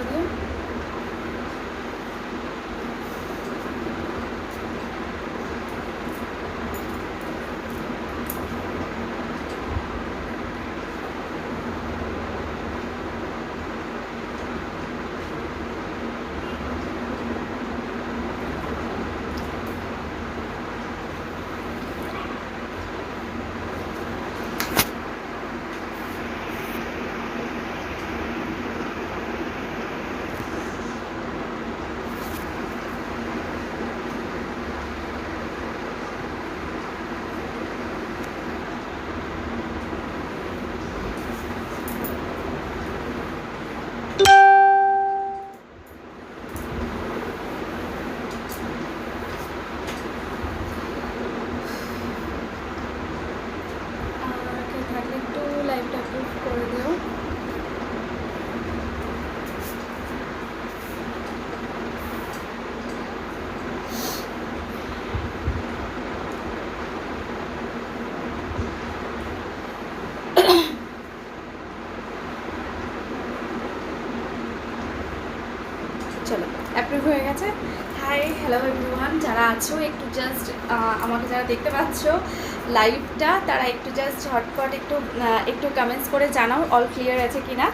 দিও। থাকলে একটু লাইভটা অ্যাপ্রুভ করে দিও। চলো অ্যাপ্রুভ হয়ে গেছে। হাই হ্যালো এভরিওয়ান, যারা আছো একটু জাস্ট আমাকে যারা দেখতে পাচ্ছ লাইভটা, তারা একটু জাস্ট ঝটপট একটু কমেন্টস করে জানাও অল ক্লিয়ার আছে কি না।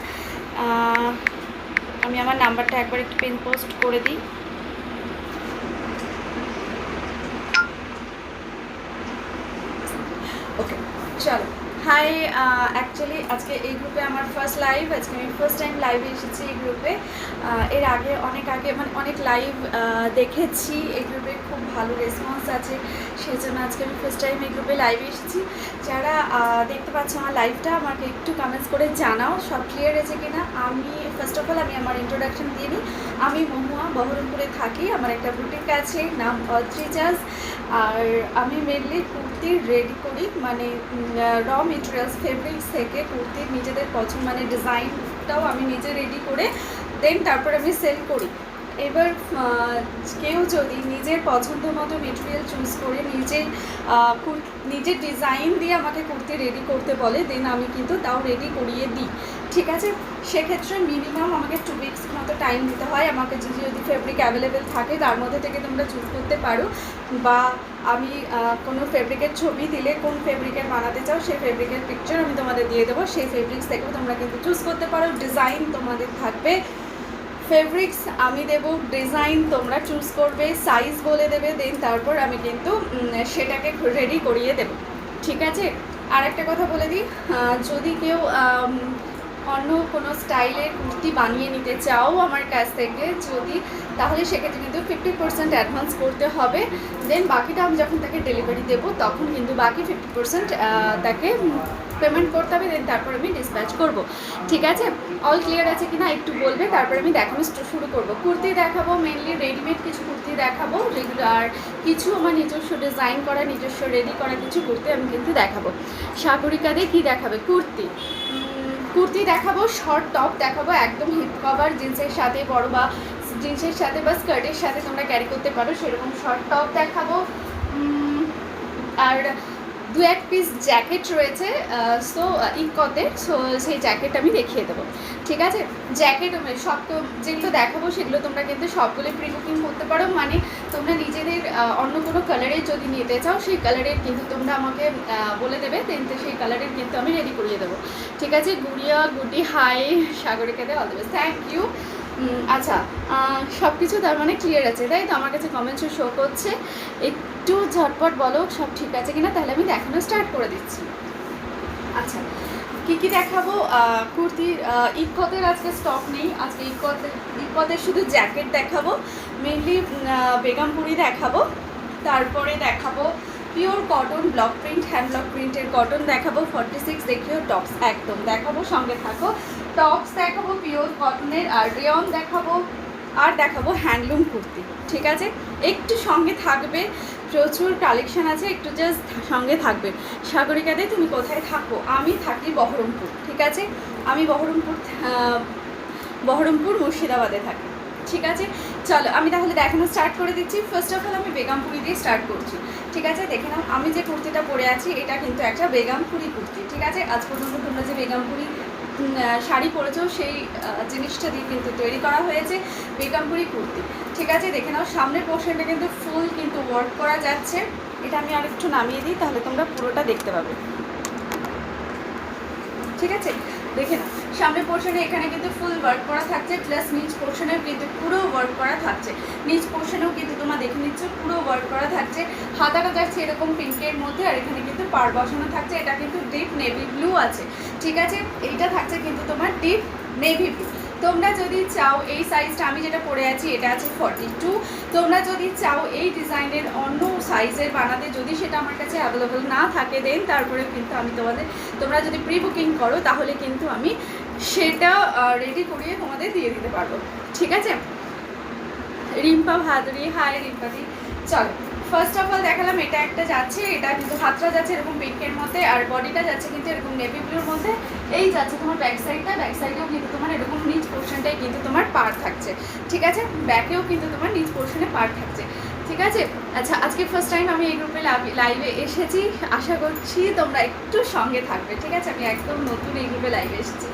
আমি আমার নাম্বারটা একবার একটু পিন পোস্ট করে দিই। ওকে চলো। হাই, অ্যাকচুয়ালি আজকে এই গ্রুপে আমার ফার্স্ট লাইভ, আজকে আমি ফার্স্ট টাইম লাইভে এসেছি এই গ্রুপে। এর আগে মানে অনেক লাইভ দেখেছি, এই গ্রুপে খুব ভালো রেসপন্স আছে, সেই জন্য আজকে আমি ফার্স্ট টাইম এই গ্রুপে লাইভে এসেছি। যারা দেখতে পাচ্ছ আমার লাইভটা, আমাকে একটু কমেন্টস করে জানাও সব ক্লিয়ার আছে কি না। আমি ফার্স্ট অফ অল আমি আমার ইন্ট্রোডাকশন দিয়ে নিই। আমি মহুয়া, বহরমপুরে থাকি। আমার একটা বুটিক আছে, নাম অত্রিজাজ। আর আমি মেনলি কুর্তি রেডি করি, মানে র মেটেরিয়ালস ফেব্রিক্স থেকে কুর্তির নিজেদের পছন্দ, মানে ডিজাইনটাও আমি নিজে রেডি করে দেন তারপর আমি সেল করি। এবার কেউ যদি নিজের পছন্দ মতো মেটেরিয়াল চুজ করে নিজের ডিজাইন দিয়ে আমাকে কুর্তি রেডি করতে বলে, দেন আমি কিন্তু তাও রেডি করিয়ে দিই। ঠিক আছে, সেক্ষেত্রে মিনিমাম আমাকে 2 উইকস মতো টাইম দিতে হয়। আমাকে যদি ফেব্রিক অ্যাভেলেবেল থাকে তার মধ্যে থেকে তোমরা চুজ করতে পারো, বা আমি কোনো ফেব্রিকের ছবি দিলে কোন ফেব্রিকের বানাতে চাও সেই ফেব্রিকের পিকচার আমি তোমাদের দিয়ে দেবো, সেই ফেব্রিক্স থেকেও তোমরা কিন্তু চুজ করতে পারো। ডিজাইন তোমাদের থাকবে, ফেব্রিক্স আমি দেবো, ডিজাইন তোমরা চুজ করবে, সাইজ বলে দেবে, দেন তারপর আমি কিন্তু সেটাকে রেডি করিয়ে দেবো। ঠিক আছে, আর একটা কথা বলে দিই, যদি কেউ অন্য কোনো স্টাইলের কুর্তি বানিয়ে নিতে চাও আমার কাছ থেকে, তাহলে সেক্ষেত্রে কিন্তু 50% অ্যাডভান্স করতে হবে। দেন বাকিটা আমি যখন তাকে ডেলিভারি দেবো তখন কিন্তু বাকি 50% তাকে পেমেন্ট করতে হবে, দেন তারপর আমি ডিসপ্যাচ করব। ঠিক আছে, অল ক্লিয়ার আছে কি না একটু বলবে, তারপর আমি দেখানো শুরু করব। কুর্তি দেখাবো, মেনলি রেডিমেড কিছু কুর্তি দেখাবো, রেগুলার কিছু আমার নিজস্ব ডিজাইন করা, নিজস্ব রেডি করা কিছু কুর্তি আমি কিন্তু দেখাবো। সাগরিকাদের কি দেখাবে? কুর্তি দেখাবো, শর্ট টপ দেখাবো, একদম হিপ কভার, জিন্সের সাথে বড় বা জিন্সের সাথে বা স্কার্টের সাথে তোমরা ক্যারি করতে পারো সেরকম শর্ট টপ দেখাবো। আর 2-1 পিস জ্যাকেট রয়েছে, সো ইকতে, সো সেই জ্যাকেট আমি দেখিয়ে দেবো। ঠিক আছে, জ্যাকেট সব যেগুলো দেখাবো সেগুলো তোমরা কিন্তু সবগুলো প্রি বুকিং করতে পারো, মানে তোমরা নিজেদের অন্য কোনো কালারের যদি নিতে চাও সেই কালারের কিন্তু তোমরা আমাকে বলে দেবে, দেন সেই কালারের কিন্তু আমি রেডি করিয়ে দেবো। ঠিক আছে, গুডি হাই সাগরিকাদের all the best, thank you. আচ্ছা, সব কিছু তার মানে ক্লিয়ার আছে তাই তো? আমার কাছে কমেন্টসও শো করছে, একটু ঝটপট বলো সব ঠিক আছে কিনা, তাহলে আমি দেখানো স্টার্ট করে দিচ্ছি। আচ্ছা, কী দেখাবো? কুর্তির ইকতের আজকে স্টক নেই, আজকে ইকতের শুধু জ্যাকেট দেখাবো, মেনলি বেগমপুরি দেখাবো, তারপরে দেখাবো pure cotton block print, hand block প্রিন্টের কটন দেখাবো 46, দেখিও টপস একদম দেখাবো, সঙ্গে থাকো। টপস দেখাবো পিওর কটনের, আর রেয়ন দেখাবো, আর দেখাবো হ্যান্ডলুম কুর্তি। ঠিক আছে, একটু সঙ্গে থাকবে, প্রচুর কালেকশন আছে, একটু জাস্ট সঙ্গে থাকবে। সাগরিকাতে তুমি কোথায় থাকো? আমি থাকি বহরমপুর। ঠিক আছে, আমি বহরমপুর মুর্শিদাবাদে থাকি। ঠিক আছে, চলো আমি তাহলে দেখানো স্টার্ট করে দিচ্ছি। ফার্স্ট অফ অল আমি বেগমপুরি দিয়ে স্টার্ট করছি। ঠিক আছে, দেখে নাও আমি যে কুর্তিটা পরে আছি এটা কিন্তু একটা বেগমপুরি কুর্তি। ঠিক আছে, আজ পর্যন্ত তোমরা যে বেগমপুরি শাড়ি পরেছেও সেই জিনিসটা দিয়ে কিন্তু তৈরি করা হয়েছে বেগমপুরি কুর্তি। ঠিক আছে, দেখে নাও সামনের পোর্শনটা কিন্তু ফুল কিন্তু ওয়ার্ক করা যাচ্ছে। এটা আমি আর একটু নামিয়ে দিই, তাহলে তোমরা পুরোটা দেখতে পাবে। ঠিক আছে, দেখে নাও সামনের পোর্শনে এখানে কিন্তু ফুল ওয়ার্ক করা থাকছে, প্লাস নিচ পোর্শনেও কিন্তু পুরো ওয়ার্ক করা থাকছে। নিচ পোর্শনেও কিন্তু তোমরা দেখে নিচ্ছ পুরো ওয়ার্ক করা থাকছে। হাতাটা যাচ্ছে এরকম পিঙ্কের মধ্যে, আর এখানে কিন্তু পার বসানো থাকছে। এটা কিন্তু ডিপ নেভি ব্লু আছে। ঠিক আছে, এইটা থাকছে কিন্তু তোমার ডিপ নেভি ব্লু। তোমরা যদি চাও এই সাইজটা, আমি যেটা পরে আছি এটা আছে 42, তোমরা যদি চাও এই ডিজাইনের অন্য সাইজের বানাতে, যদি সেটা আমার কাছে অ্যাভেলেবল না থাকে দেন তারপরে কিন্তু আমি তোমরা যদি প্রি বুকিং করো তাহলে কিন্তু আমি সেটা রেডি করিয়ে তোমাদের দিয়ে দিতে পারবো। ঠিক আছে, রিম্পা ভাদুরী, হাই রিম্পাদি। চলো, ফার্স্ট অফ অল দেখালাম এটা একটা যাচ্ছে, এটা কিন্তু হাতটা যাচ্ছে এরকম পিঙ্কের মধ্যে, আর বডিটা যাচ্ছে কিন্তু এরকম নেভি ব্লুর মধ্যে। এই যাচ্ছে তোমার ব্যাক সাইডটা, ব্যাক সাইডেও কিন্তু তোমার এরকম নিচ পোর্শনটাই কিন্তু তোমার পার থাকছে। ঠিক আছে, ব্যাকেও কিন্তু তোমার নিচ পোর্শনে পার থাকছে। ঠিক আছে, আচ্ছা আজকে ফার্স্ট টাইম আমি এই গ্রুপে লাইভে এসেছি, আশা করছি তোমরা একটু সঙ্গে থাকবে। ঠিক আছে, আমি একদম নতুন এই গ্রুপে লাইভে এসেছি।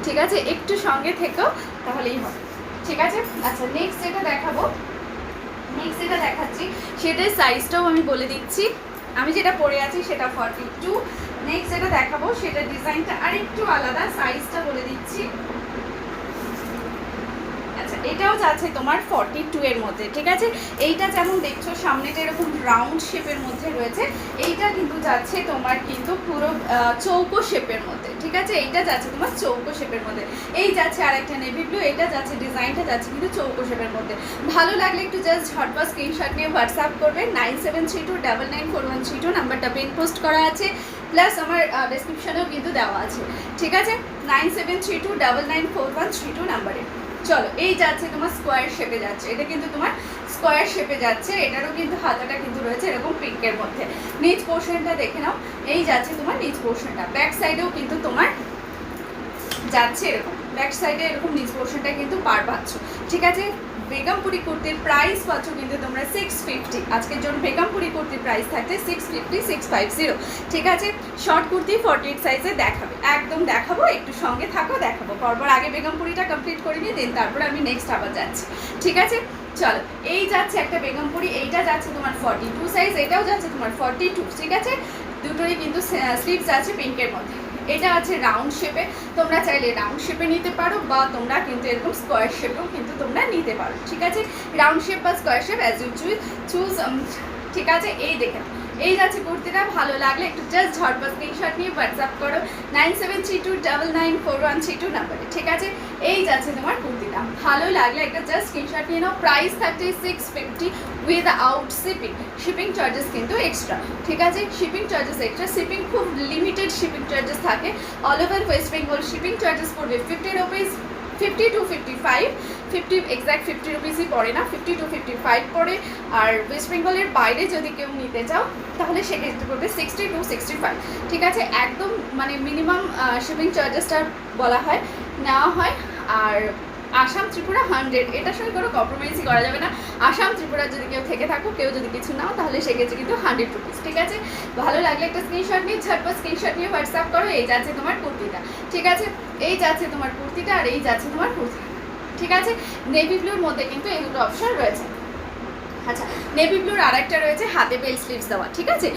ঠিক আছে, একটু সঙ্গে থেকেও তাহলেই হবে। ঠিক আছে, আচ্ছা নেক্সট যেটা দেখাবো, নেক্সট যেটা দেখাচ্ছি সেটার সাইজটাও আমি বলে দিচ্ছি। আমি যেটা পরে আছি সেটা 42। নেক্সট যেটা দেখাবো সেটার ডিজাইনটা আরেকটু আলাদা, সাইজটা বলে দিচ্ছি। আচ্ছা, এটাও যাচ্ছে তোমার 42 এর মধ্যে। ঠিক আছে, এইটা যেমন দেখছো সামনেটা এরকম রাউন্ড শেপের মধ্যে রয়েছে, এইটা কিন্তু যাচ্ছে তোমার কিন্তু পুরো চৌকো শেপের মধ্যে। ঠিক আছে, এইটা যাচ্ছে তোমার চৌকো শেপের মধ্যে। এই যাচ্ছে আরেকটা নেভি ব্লু, এটা যাচ্ছে ডিজাইনটা যাচ্ছে কিন্তু চৌকো শেপের মধ্যে। ভালো লাগলে একটু জাস্ট ঝটপট স্ক্রিনশট নিয়ে হোয়াটসঅ্যাপ করবে। 9732994132 নাম্বারটা পিন পোস্ট করা আছে, প্লাস আমার ডেসক্রিপশনেও কিন্তু দেওয়া আছে। ঠিক আছে, 9732994132 নাম্বারে। চলো, এই যাচ্ছে তোমার স্কোয়ার শেপে যাচ্ছে, এটা কিন্তু তোমার স্কোয়ার শেপে যাচ্ছে। এটারও কিন্তু হাতাটা কিন্তু রয়েছে এরকম পিঙ্কের মধ্যে। নিচ পোর্শনটা দেখে নাও, এই যাচ্ছে তোমার নিচ পোর্শনটা। ব্যাক সাইডেও কিন্তু তোমার যাচ্ছে এরকম, ব্যাক সাইডে এরকম নিচ পোর্শনটা কিন্তু পার পাচ্ছ। ঠিক আছে, বেগমপুরি কুর্তির প্রাইস পাচ্ছ কিন্তু তোমরা 650। আজকের জন্য বেগমপুরি কুর্তির প্রাইস থাকছে 650, 650। ঠিক আছে, শর্ট কুর্তি 48 সাইজে দেখাবে, একদম দেখাবো, একটু সঙ্গে থাকো, দেখাবো পরপর। আগে বেগমপুরিটা কমপ্লিট করে নিয়ে দেন তারপরে আমি নেক্সট আবার যাচ্ছি। ঠিক আছে, চলো, এই যাচ্ছে একটা বেগমপুরি, এইটা যাচ্ছে তোমার 42 সাইজ, এটাও যাচ্ছে তোমার 42। ঠিক আছে, দুটোরই কিন্তু স্লিভস আছে পিঙ্কের মধ্যে। এটা আছে রাউন্ড শেপে, তোমরা চাইলে রাউন্ড শেপে নিতে পারো, বা তোমরা কিন্তু এরকম স্কোয়ার শেপেও কিন্তু তোমরা নিতে পারো। ঠিক আছে, রাউন্ড শেপ বা square shape as you choose. ঠিক আছে, এই দেখে এই যাচ্ছে কুর্তিটা। ভালো লাগলে একটু জাস্ট ঝটপট স্ক্রিনশট নিয়ে হোয়াটসঅ্যাপ করো 9732994132 নাম্বারে। ঠিক আছে, এই যাচ্ছে তোমার কুর্তিটা। ভালো লাগলে একটা জাস্ট স্ক্রিনশট নিয়ে নাও। প্রাইস থাকছে 650 উইদাউট শিপিং, শিপিং চার্জেস কিন্তু এক্সট্রা। ঠিক আছে, শিপিং চার্জেস এক্সট্রা, শিপিং খুব লিমিটেড শিপিং চার্জেস থাকে। All over West Bengal shipping charges পড়বে 50 রুপিস, 50 to 55, 50 এক্স্যাক্ট 50 রুপিসই পড়ে না, 50 to 55 পড়ে। আর ওয়েস্ট বেঙ্গলের বাইরে যদি কেউ নিতে চাও তাহলে সেক্ষেত্রে পড়বে 60 to 65। ঠিক আছে, একদম মানে মিনিমাম শিপিং চার্জেসটা বলা হয় নেওয়া হয়। আর আসাম ত্রিপুরা 100, এটার সঙ্গে কোনো কম্প্রোমাইজই করা যাবে না। আসাম ত্রিপুরা যদি কেউ থেকে থাকো, কেউ যদি কিছু নাও, তাহলে সেক্ষেত্রে কিন্তু 100 রুপিস। ঠিক আছে, ভালো লাগলে একটা স্ক্রিনশট নিয়ে ঝটপট স্ক্রিনশট নিয়ে হোয়াটসঅ্যাপ করো। এই যাচ্ছে তোমার কুর্তিটা। ঠিক আছে, এই যাচ্ছে তোমার কুর্তিটা, আর এই যাচ্ছে তোমার কুর্তি। ঠিক আছে, নেভি ব্লুর মধ্যে কিন্তু এই দুটো অপশন রয়েছে। আচ্ছা, নেভি ব্লুর আর একটা রয়েছে হাতে বেল স্লিভস দেওয়া। ঠিক আছে,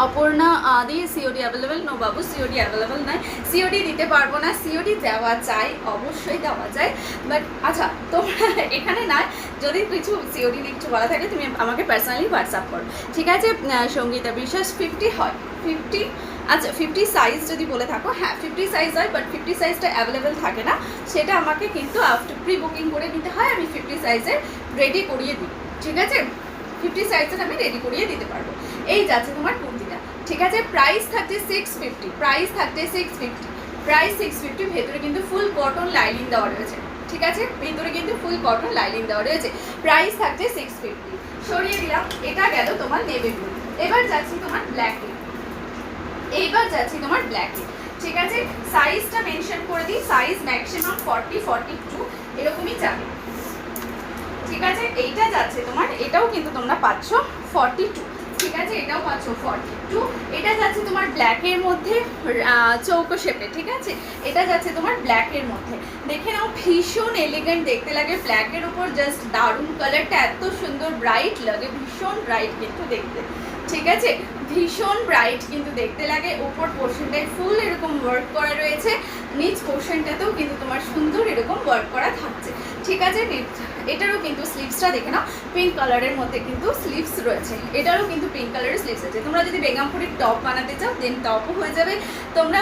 অপর্ণা দি সিওডি অ্যাভেলেবেল? নো বাবু, সিওডি অ্যাভেলেবেল নয়, সিওডি দিতে পারবো না। সিওডি দেওয়া যায়, অবশ্যই দেওয়া যায়, বাট আচ্ছা তোমরা এখানে নয়, যদি কিছু সিওডি নিয়ে কিছু বলা থাকে তুমি আমাকে পার্সোনালি হোয়াটসঅ্যাপ করো। ঠিক আছে, সঙ্গীতা বিশ্বাস 50 হয়, 50। আচ্ছা, 50 সাইজ যদি বলে থাকো, হ্যাঁ 50 সাইজ হয়, বাট 50 সাইজটা অ্যাভেলেবেল থাকে না, সেটা আমাকে কিন্তু আফটার প্রি বুকিং করে নিতে হয়। আমি 50 সাইজের রেডি করিয়ে দিই। ঠিক আছে, 50 সাইজের আমি রেডি করিয়ে দিতে পারবো। এই যাচ্ছে তোমার কুর্তিটা। ঠিক আছে, প্রাইস থাকছে 650, প্রাইস থাকছে 650, প্রাইস 650। ভেতরে কিন্তু ফুল কটন লাইনিং দেওয়া রয়েছে। ঠিক আছে, ভেতরে কিন্তু ফুল কটন লাইনিং দেওয়া রয়েছে। প্রাইস থাকছে 650। সরিয়ে দিলাম, এটা গেল তোমার নেভি ব্লু। এবার যাচ্ছি তোমার ব্ল্যাকে, এইবার যাচ্ছি তোমার ব্ল্যাকে। ঠিক আছে, সাইজটা মেনশন করে দিই, সাইজ ম্যাক্সিমাম 40, 42 এরকমই যাবে। ঠিক আছে, এইটা যাচ্ছে তোমার, এটাও কিন্তু তোমরা পাচ্ছ 42। ঠিক আছে, এটাও পাচ্ছ 42। এটা যাচ্ছে তোমার ব্ল্যাকের মধ্যে চৌকো শেপে, ঠিক আছে, এটা যাচ্ছে তোমার ব্ল্যাকের মধ্যে। দেখে নাও ভীষণ এলিগেন্ট দেখতে লাগে, ব্ল্যাকের উপর জাস্ট দারুণ, কালারটা এত সুন্দর ব্রাইট লাগে, ভীষণ ব্রাইট কিন্তু দেখতে, ঠিক আছে, ভীষণ ব্রাইট কিন্তু দেখতে লাগে। উপর পোর্শনটায় ফুল এরকম ওয়ার্ক করা রয়েছে, নিচ পোর্শনটাতেও কিন্তু তোমার সুন্দর এরকম ওয়ার্ক করা থাকছে, ঠিক আছে। এটারও কিন্তু স্লিভসটা দেখে নাও, পিঙ্ক কালারের মধ্যে কিন্তু স্লিভস রয়েছে, এটারও কিন্তু পিঙ্ক কালারের স্লিভস আছে। তোমরা যদি বেগমপুরির টপ বানাতে চাও দেন টপও হয়ে যাবে, তোমরা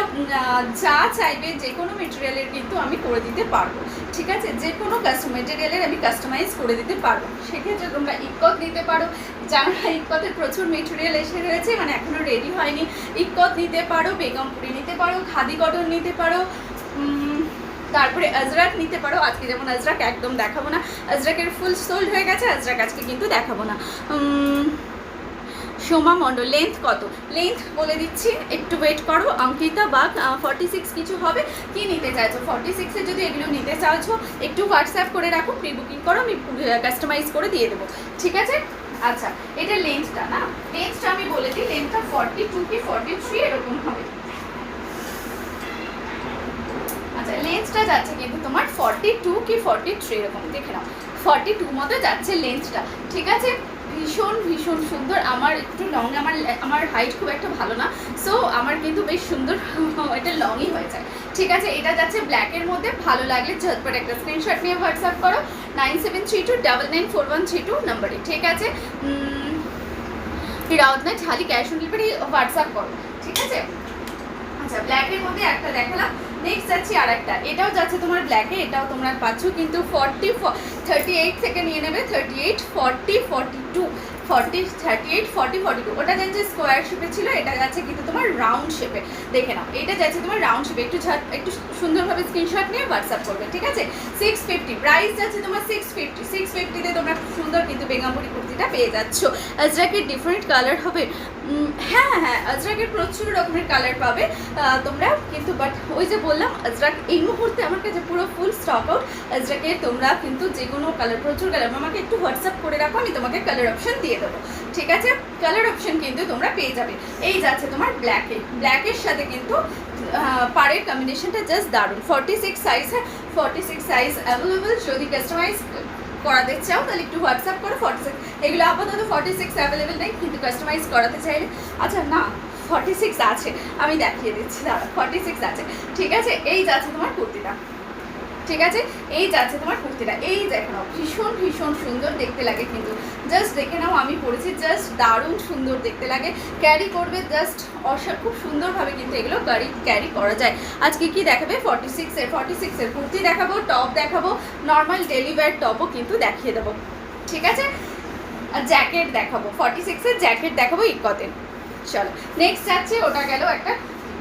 যা চাইবে যে কোনো মেটেরিয়ালের কিন্তু আমি করে দিতে পারবো, ঠিক আছে, যে কোনো মেটেরিয়ালের আমি কাস্টমাইজ করে দিতে পারবো। সেক্ষেত্রে তোমরা ইক্কত নিতে পারো, যারা ইক্কতের প্রচুর মেটেরিয়াল এসে রয়েছে, মানে এখনও রেডি হয়নি, ইক্কত নিতে পারো, বেগমপুরি নিতে পারো, খাদি কটন নিতে পারো, তারপরে আজরাক নিতে পারো। আজকে যেমন আজরাক একদম দেখাবো না, আজরাকের ফুল সোল্ড হয়ে গেছে, আজরাক আজকে কিন্তু দেখাবো না। সোমা মণ্ডল, লেন্থ কত? লেন্থ বলে দিচ্ছি, একটু ওয়েট করো। অঙ্কিতা বাগ, 46 কিছু হবে। কি নিতে চাইছো? 46-এ যদি এগুলো নিতে চাইছো একটু হোয়াটসঅ্যাপ করে রাখো, প্রি বুকিং করো, আমি কাস্টমাইজ করে দিয়ে দেবো, ঠিক আছে। আচ্ছা, এটা লেন্থটা না, লেন্থটা আমি বলে দিই, লেন্থটা 42 কি 43 এরকম হবে। আচ্ছা, লেন্থটা যাচ্ছে কিন্তু তোমার 42 কি 43 এরকম, দেখে নাও 42 মতো যাচ্ছে লেন্থটা, ঠিক আছে। ভীষণ ভীষণ সুন্দর। আমার একটু লং, আমার হাইট খুব একটা ভালো না, সো আমার কিন্তু বেশ সুন্দর এটা লংই হয়ে যায়, ঠিক আছে। এটা যাচ্ছে ব্ল্যাকের মধ্যে, ভালো লাগলে ঝটপট একটা স্ক্রিনশট নিয়ে হোয়াটসঅ্যাপ করো 9732994132 নাম্বারে, ঠিক আছে। রাউত না খালি ক্যাশ অন ডেলিভারি হোয়াটসঅ্যাপ করো, ঠিক আছে। আচ্ছা, ব্ল্যাকের মধ্যে একটা দেখালাম, নেক্সট যাচ্ছি আর একটা, এটাও যাচ্ছে তোমার ব্ল্যাকে, এটাও তোমরা পাচ্ছ কিন্তু 38 থেকে নিয়ে নেবে, 38 40 42 40 38 40 42। ওটা যাচ্ছে স্কোয়ার শেপে ছিল, এটা যাচ্ছে কিন্তু তোমার রাউন্ড শেপে, দেখে নাও এটা যাচ্ছে তোমার রাউন্ড শেপে। একটু সুন্দরভাবে স্ক্রিনশট নিয়ে হোয়াটসঅ্যাপ করবে, ঠিক আছে। 650 প্রাইস যাচ্ছে তোমার 650 তোমরা খুব সুন্দর কিন্তু বেঙ্গামপুরি কুর্তিটা পেয়ে যাচ্ছ। আজরাকের ডিফারেন্ট কালার হবে, হ্যাঁ হ্যাঁ, আজরাকের প্রচুর রকমের কালার পাবে তোমরা কিন্তু, বাট ওই যে বললাম আজরাক এই মুহূর্তে আমার কাছে পুরো ফুল স্টক আউট। আজরাকের তোমরা কিন্তু যে কোনো কালার, প্রচুর কালার, আমাকে একটু হোয়াটসঅ্যাপ করে রাখো, আমি তোমাকে কালার অপশন দিয়ে দেবো, ঠিক আছে। কালার অপশন কিন্তু তোমরা পেয়ে যাবে। এই যাচ্ছে তোমার ব্ল্যাকের সাথে কিন্তু পাড়ের কম্বিনেশনটা জাস্ট দারুণ। 46 সাইজ, হ্যাঁ 46 সাইজ অ্যাভেলেবেল। যদি কাস্টমাইজ করাতে চাও তাহলে একটু হোয়াটসঅ্যাপ করো 46। এগুলো আপাতত 46 অ্যাভেলেবেল নেই, কিন্তু কাস্টমাইজ করাতে চাইলে, আচ্ছা না 46 আছে, আমি দেখিয়ে দিচ্ছি, দাঁড়া 46 আছে, ঠিক আছে। এই যাচ্ছে তোমার কুর্তিটা, ঠিক আছে, এই যাচ্ছে তোমার কুর্তিটা, এই দেখে নাও ভীষণ ভীষণ সুন্দর দেখতে লাগে কিন্তু, জাস্ট দেখে নাও, আমি পরেছি, জাস্ট দারুণ সুন্দর দেখতে লাগে, ক্যারি করবে জাস্ট খুব সুন্দরভাবে কিন্তু এগুলো ক্যারি করা যায়। আজকে কি দেখাবে? 46 এর কুর্তি দেখাবো, টপ দেখাবো, নর্মাল ডেলি ওয়্যার টপও কিন্তু দেখিয়ে দেবো, ঠিক আছে। আর জ্যাকেট দেখাবো, 46-এর জ্যাকেট দেখাবো ইক্কতের। চলো নেক্সট যাচ্ছে, ওটা গেল একটা,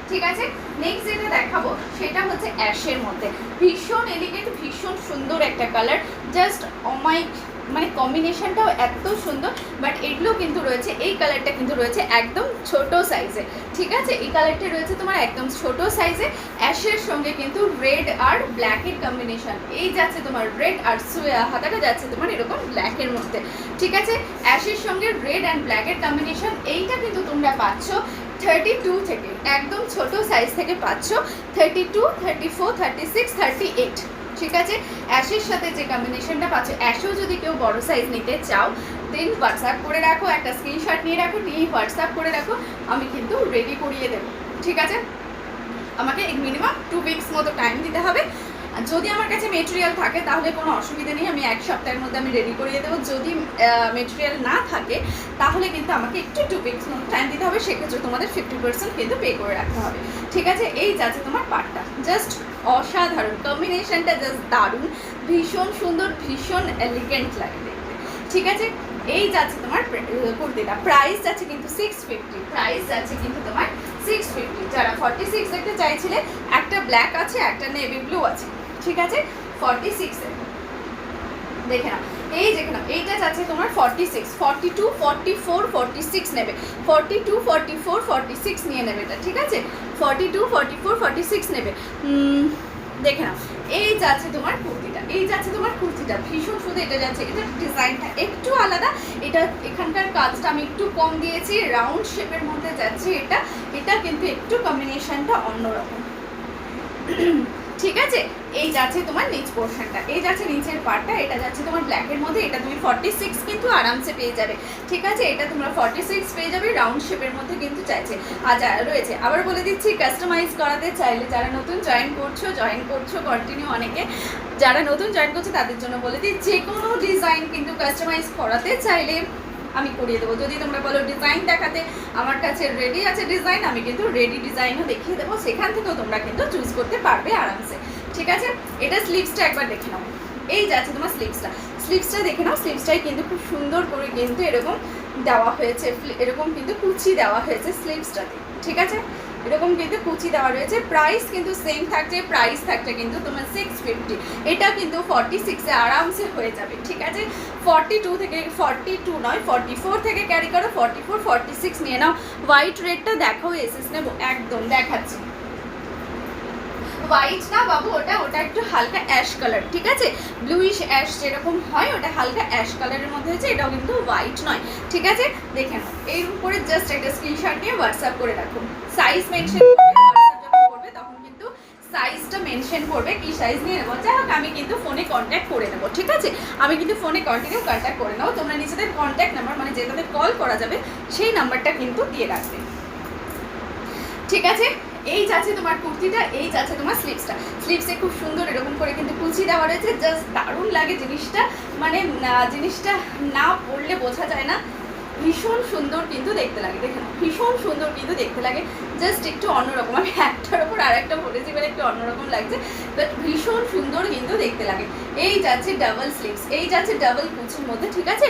ঠিক আছে। নেক্সট যেটা দেখাবো সেটা হচ্ছে অ্যাশের মধ্যে, ভীষণ এলিগেন্ট, ভীষণ সুন্দর একটা কালার, জাস্ট অমাইক, মানে কম্বিনেশনটাও এত সুন্দর। বাট এগুলো কিন্তু রয়েছে, এই কালারটা কিন্তু রয়েছে একদম ছোট সাইজে, ঠিক আছে। এই কালারটা রয়েছে তোমার একদম ছোট সাইজে, অ্যাশের সঙ্গে কিন্তু রেড আর ব্ল্যাকের কম্বিনেশন। এই যাচ্ছে তোমার রেড আর হাতাটা যাচ্ছে তোমার এরকম ব্ল্যাকের মধ্যে, ঠিক আছে। অ্যাশের সঙ্গে রেড অ্যান্ড ব্ল্যাকের কম্বিনেশন, এইটা কিন্তু তোমরা পাচ্ছ 32 থেকে, একদম ছোট সাইজ থেকে পাচ্ছ 32, 34, 36, 38, ঠিক আছে। অ্যাশের সাথে যে কম্বিনেশনটা পাচ্ছ, অ্যাশেও যদি কেউ বড় সাইজ নিতে চাও দেন হোয়াটসঅ্যাপ করে রাখো, একটা স্ক্রিনশট নিয়ে রাখো, নিয়ে হোয়াটসঅ্যাপ করে রাখো, আমি কিন্তু রেডি করিয়ে দেবো, ঠিক আছে। আমাকে মিনিমাম 2 উইকস মতো টাইম দিতে হবে। যদি আমার কাছে মেটেরিয়াল থাকে তাহলে কোনো অসুবিধা নেই, আমি 1 সপ্তাহের মধ্যে আমি রেডি করিয়ে দেবো। যদি মেটেরিয়াল না থাকে তাহলে কিন্তু আমাকে একটু 2 উইকস মতো টাইম দিতে হবে, সেক্ষেত্রে তোমাদের 50% কিন্তু পে করে রাখতে হবে, ঠিক আছে। এই যাচ্ছে তোমার পাটটা, জাস্ট অসাধারণ কম্বিনেশনটা, জাস্ট দারুণ, ভীষণ সুন্দর, ভীষণ এলিগেন্ট লাগে দেখতে, ঠিক আছে। এই যাচ্ছে তোমার কুর্তিটা, প্রাইস যাচ্ছে কিন্তু 650, প্রাইস যাচ্ছে কিন্তু তোমার 650। যারা 46 দেখতে চাইছিলে, একটা ব্ল্যাক আছে, একটা নেভি ব্লু আছে, ঠিক আছে। 46-এর দেখে নাও, এই দেখে নাও, এইটা যাচ্ছে তোমার 46, 42, 44, 46 নেবে, 42, 44, 46 নিয়ে নেবে এটা, ঠিক আছে। 42, 44, 46 নেবে, দেখে নাও এই যাচ্ছে তোমার কুর্তিটা, এই যাচ্ছে তোমার কুর্তিটা ভীষণ সুন্দর। এটা যাচ্ছে, এটা ডিজাইনটা একটু আলাদা, এটা এখানকার কাজটা আমি একটু কম দিয়েছি, রাউন্ড শেপের মধ্যে যাচ্ছে এটা। এটা কিন্তু একটু কম্বিনেশনটা অন্যরকম, ঠিক আছে। এই যাচ্ছে তোমার নিচ পোর্শনটা, এই যাচ্ছে নিচের পার্টটা, এটা যাচ্ছে তোমার ব্ল্যাকের মধ্যে। এটা তুমি 46 কিন্তু আরামসে পেয়ে যাবে, ঠিক আছে। এটা তোমরা 46 পেয়ে যাবে, রাউন্ড শেপের মধ্যে কিন্তু চাইছে আর রয়েছে। আবার বলে দিচ্ছি, কাস্টমাইজ করাতে চাইলে যারা নতুন জয়েন করছো কন্টিনিউ, অনেকে যারা নতুন জয়েন করছে তাদের জন্য বলে দিই, যে কোনো ডিজাইন কিন্তু কাস্টমাইজ করাতে চাইলে আমি করিয়ে দেবো। যদি তোমরা বলো ডিজাইন দেখাতে, আমার কাছে রেডি আছে ডিজাইন, আমি কিন্তু রেডি ডিজাইনও দেখিয়ে দেবো, সেখান থেকেও তোমরা কিন্তু চুজ করতে পারবে আরামসে, ঠিক আছে। এটা স্লিভসটা একবার দেখে নাও, এই যাচ্ছে তোমার স্লিভসটা দেখে নাও। স্লিভসটাই কিন্তু খুব সুন্দর করে কিন্তু এরকম দেওয়া হয়েছে, এরকম কিন্তু কুচি দেওয়া হয়েছে স্লিভসটাতে, ঠিক আছে। এরকম কিন্তু কুচি দেওয়া রয়েছে। প্রাইস কিন্তু সেম থাকছে, প্রাইস থাকছে কিন্তু তোমার 650। এটা কিন্তু 46-এ আরামসে হয়ে যাবে, ঠিক আছে। 42 থেকে 42 নয় 44 থেকে ক্যারি করো, 44 46 নিয়ে নাও। হোয়াইট রেডটা দেখো, এসএস নেবো, একদম দেখাচ্ছি। হোয়াইট না বাবু, ওটা একটু হালকা অ্যাশ কালার, ঠিক আছে। ব্লুইশ অ্যাশ যেরকম হয়, ওটা হালকা অ্যাশ কালারের মধ্যে হয়েছে। এটাও কিন্তু হোয়াইট নয়, ঠিক আছে। দেখে নাও, এই উপরে জাস্ট একটা স্ক্রিনশট নিয়ে হোয়াটসঅ্যাপ করে রাখুন। সাইজ মেনশন করবে, হোয়াটসঅ্যাপ যখন করবে তখন কিন্তু সাইজটা মেনশন করবে, কি সাইজ নিয়ে নেবো। যাই হোক, আমি কিন্তু ফোনে কন্ট্যাক্ট করে নেবো, ঠিক আছে। আমি কিন্তু ফোনে কন্টিনিউ কন্ট্যাক্ট করে নেবো। তোমরা নিজেদের কন্ট্যাক্ট নাম্বার, মানে যেটাতে কল করা যাবে সেই নাম্বারটা কিন্তু দিয়ে রাখবে, ঠিক আছে। এই যাচ্ছে তোমার কুর্তিটা, এই যাচ্ছে তোমার স্লিভসে খুব সুন্দর এরকম করে কিন্তু কুচি দেওয়া রয়েছে। জাস্ট দারুণ লাগে জিনিসটা, মানে জিনিসটা না পরলে বোঝা যায় না, ভীষণ সুন্দর কিন্তু দেখতে লাগে। দেখে নাও, ভীষণ সুন্দর কিন্তু দেখতে লাগে, জাস্ট একটু অন্যরকম। আমি একটার ওপর আর একটা বলেছি বলে একটু অন্যরকম লাগছে, বাট ভীষণ সুন্দর কিন্তু দেখতে লাগে। এই যাচ্ছে ডাবল স্লিভস, এই যাচ্ছে ডাবল কুচির মধ্যে, ঠিক আছে।